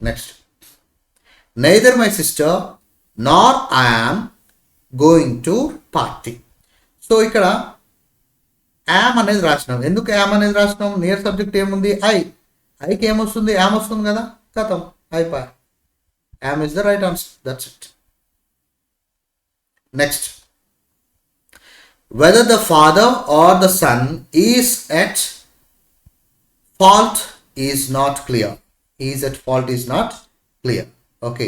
A: next, neither my sister nor I am going to party. సో ఇక్కడ యామ్ అనేది రాసినాం. ఎందుకు యామ్ అనేది రాసినాం? నియర్ సబ్జెక్ట్ ఏముంది? ఐకి ఏమొస్తుంది? యామ్ వస్తుంది కదా. కథం, అయిపోయా. Yam is the right answer. That's it. Next, whether the father or the son is at fault is not clear. Is at fault is not clear. Okay,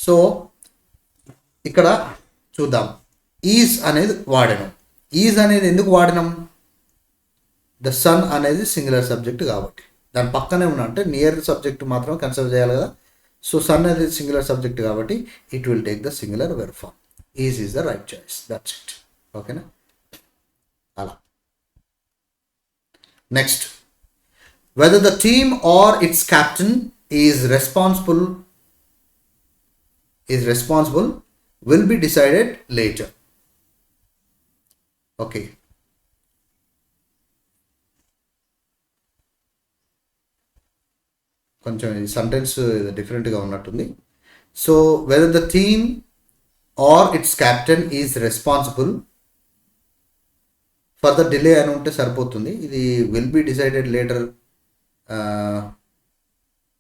A: so ఇక్కడ చూద్దాం. Is అనేది వాడినాం. ఈజ్ అనేది ఎందుకు వాడినాం? The sun అనేది singular subject కాబట్టి. దాని పక్కనే ఉన్నా అంటే నియర్ సబ్జెక్ట్ మాత్రం కన్సిడర్ చేయాలి కదా. సో సన్ అనేది సింగులర్ సబ్జెక్ట్ కాబట్టి it will take the singular verb form. Is the right choice. That's it. ఓకేనా? అలా. Next, whether the team or its captain is responsible will be decided later. Okay, కొంచెం ఈ sentence డిఫరెంట్గా ఉన్నట్టుంది. So whether the team or its captain is responsible for the delay అని ఉంటే సరిపోతుంది. ఇది విల్ బి డిసైడెడ్ లేటర్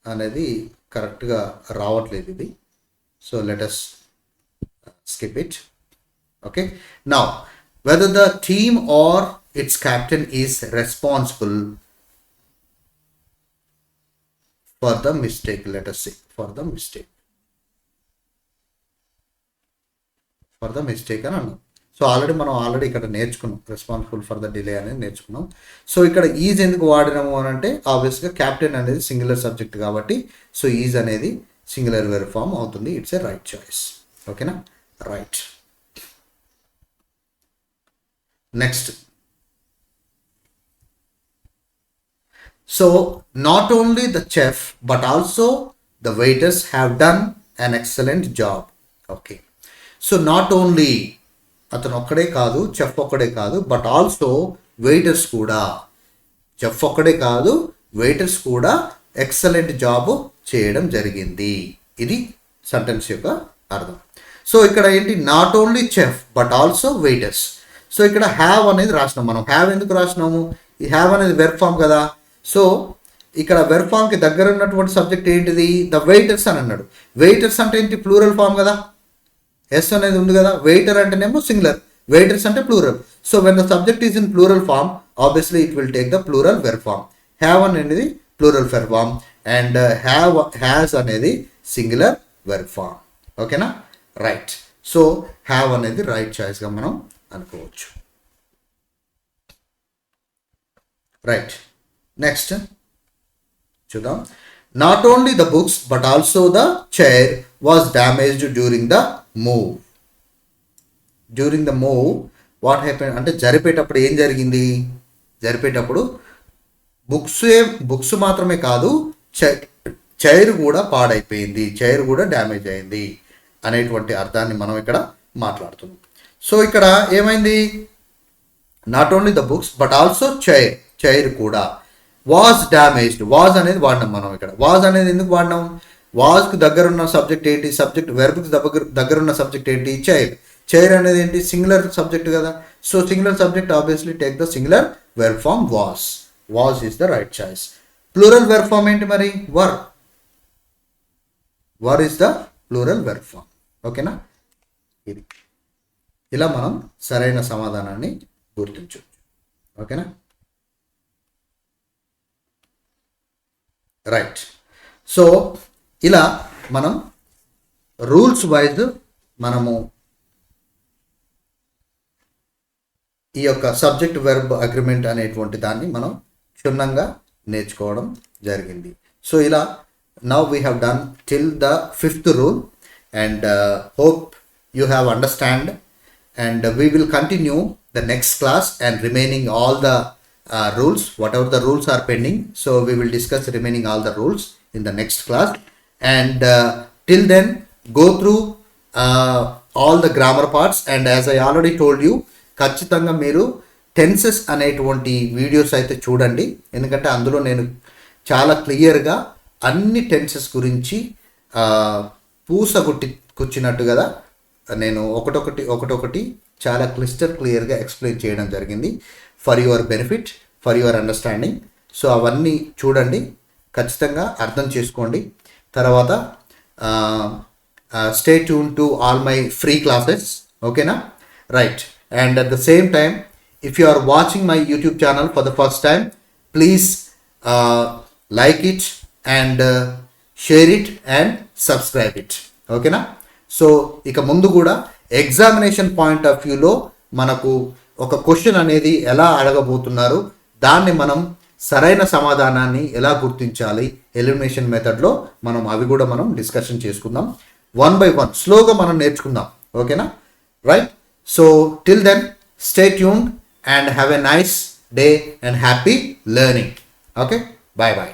A: అనేది కరెక్ట్గా రావట్లేదు ఇది. So let us skip it. Okay, now whether the team or its captain is responsible for the mistake. Let us see, for the mistake అని అన్నాం. సో ఆల్రెడీ ఇక్కడ నేర్చుకున్నాం, రెస్పాన్సిబుల్ ఫర్ ద డిలే అనేది నేర్చుకున్నాం. సో ఇక్కడ is ఎందుకు వాడినాము అని అంటే ఆబ్వియస్గా క్యాప్టెన్ అనేది సింగులర్ సబ్జెక్ట్ కాబట్టి సో ఈజ్ అనేది సింగులర్ వెర్బ్ ఫామ్ అవుతుంది. It's a right choice. ఓకేనా? Right. Next, so not only the chef but also the waiters have done an excellent job. Okay, so not only అతను ఒక్కడే కాదు, chef ఒక్కడే కాదు, but also waiters కూడా. Chef ఒక్కడే కాదు, వెయిటర్స్ కూడా ఎక్సలెంట్ జాబ్ చేయడం జరిగింది. ఇది సెంటెన్స్ యొక్క అర్థం. సో ఇక్కడ ఏంటి, not only chef but also waiters. So ఇక్కడ హ్యావ్ అనేది రాసినాం మనం. హ్యావ్ ఎందుకు రాసినాము, ఈ హ్యావ్ అనేది వెర్బ్ ఫామ్ కదా. సో ఇక్కడ వెర్బ్ ఫామ్కి దగ్గర ఉన్నటువంటి సబ్జెక్ట్ ఏంటిది, ద వెయిటర్స్ అని అన్నాడు. వెయిటర్స్ అంటే ఏంటి, ప్లూరల్ ఫామ్ కదా, ఎస్ అనేది ఉంది కదా. వెయిటర్ అంటేనేమో సింగులర్, వెయిటర్స్ అంటే plural. So when the subject is in plural form, obviously it will take the plural verb form. Have అనేది plural verb form and has అనేది సింగులర్ వెర్బ్ ఫామ్. ఓకేనా, right. So have అనేది right చాయిస్గా మనం అనుకోవచ్చు. Right, next చూద్దాం. Not only the books but also the chair was damaged during the move. During the move what happen అంటే జరిపేటప్పుడు ఏం జరిగింది, జరిపేటప్పుడు బుక్స్ మాత్రమే కాదు, చైర్ కూడా పాడైపోయింది, చైర్ కూడా డ్యామేజ్ అయింది అనేటువంటి అర్థాన్ని మనం ఇక్కడ మాట్లాడుతున్నాం. సో ఇక్కడ ఏమైంది, not only the books but also chair కూడా వాజ్ డ్యామేజ్డ్. వాజ్ అనేది వాడినాం మనం ఇక్కడ. వాజ్ అనేది ఎందుకు వాడినాం, వాజ్కి దగ్గర ఉన్న సబ్జెక్ట్ ఏంటి, సబ్జెక్ట్ వెర్బ్కి దగ్గర ఉన్న సబ్జెక్ట్ ఏంటి, చైర్. చైర్ అనేది ఏంటి, సింగులర్ సబ్జెక్ట్ కదా. So singular subject obviously take the singular verb form was. Was is the right choice. Plural verb form ఏంటి మరి, were. Were is the plural verb form. ఓకేనా, ఇది ఇలా మనం సరైన సమాధానాన్ని గుర్తించవచ్చు. ఓకేనా, రైట్. సో ఇలా మనం రూల్స్ వైజ్ మనము ఈ యొక్క సబ్జెక్ట్ వెర్బ్ అగ్రిమెంట్ అనేటువంటి దాన్ని మనం క్షుణ్ణంగా నేర్చుకోవడం జరిగింది. సో ఇలా now we have done till the 5th rule and hope you have understand, and we will continue the next class and remaining all the rules, whatever the rules are pending. So we will discuss remaining all the rules in the next class, and till then go through all the grammar parts. And as I already told you, ఖచ్చితంగా మీరు tenses అనేటువంటి videos అయితే చూడండి, ఎందుకంటే అందులో నేను చాలా క్లియర్గా అన్ని టెన్సెస్ గురించి కూర్చున్నట్టు కదా నేను ఒకటొకటి చాలా క్లియర్గా ఎక్స్ప్లెయిన్ చేయడం జరిగింది for your benefit, for your understanding. So అవన్నీ చూడండి, ఖచ్చితంగా అర్థం చేసుకోండి. తర్వాత stay tune to all my free classes. ఓకేనా, right. And at the same time, if you are watching my YouTube channel for the first time, please like it and share it and subscribe it. Okay na? So ఇక ముందు కూడా examination point of వ్యూలో మనకు ఒక question అనేది ఎలా అడగబోతున్నారు, దాన్ని మనం సరైన సమాధానాన్ని ఎలా గుర్తించాలి ఎలిమినేషన్ మెథడ్లో అవి కూడా మనం డిస్కషన్ చేసుకుందాం. 1 by 1 స్లోగా మనం నేర్చుకుందాం. ఓకేనా, right. So till then, stay tuned and have a nice day and happy learning. Okay, bye bye.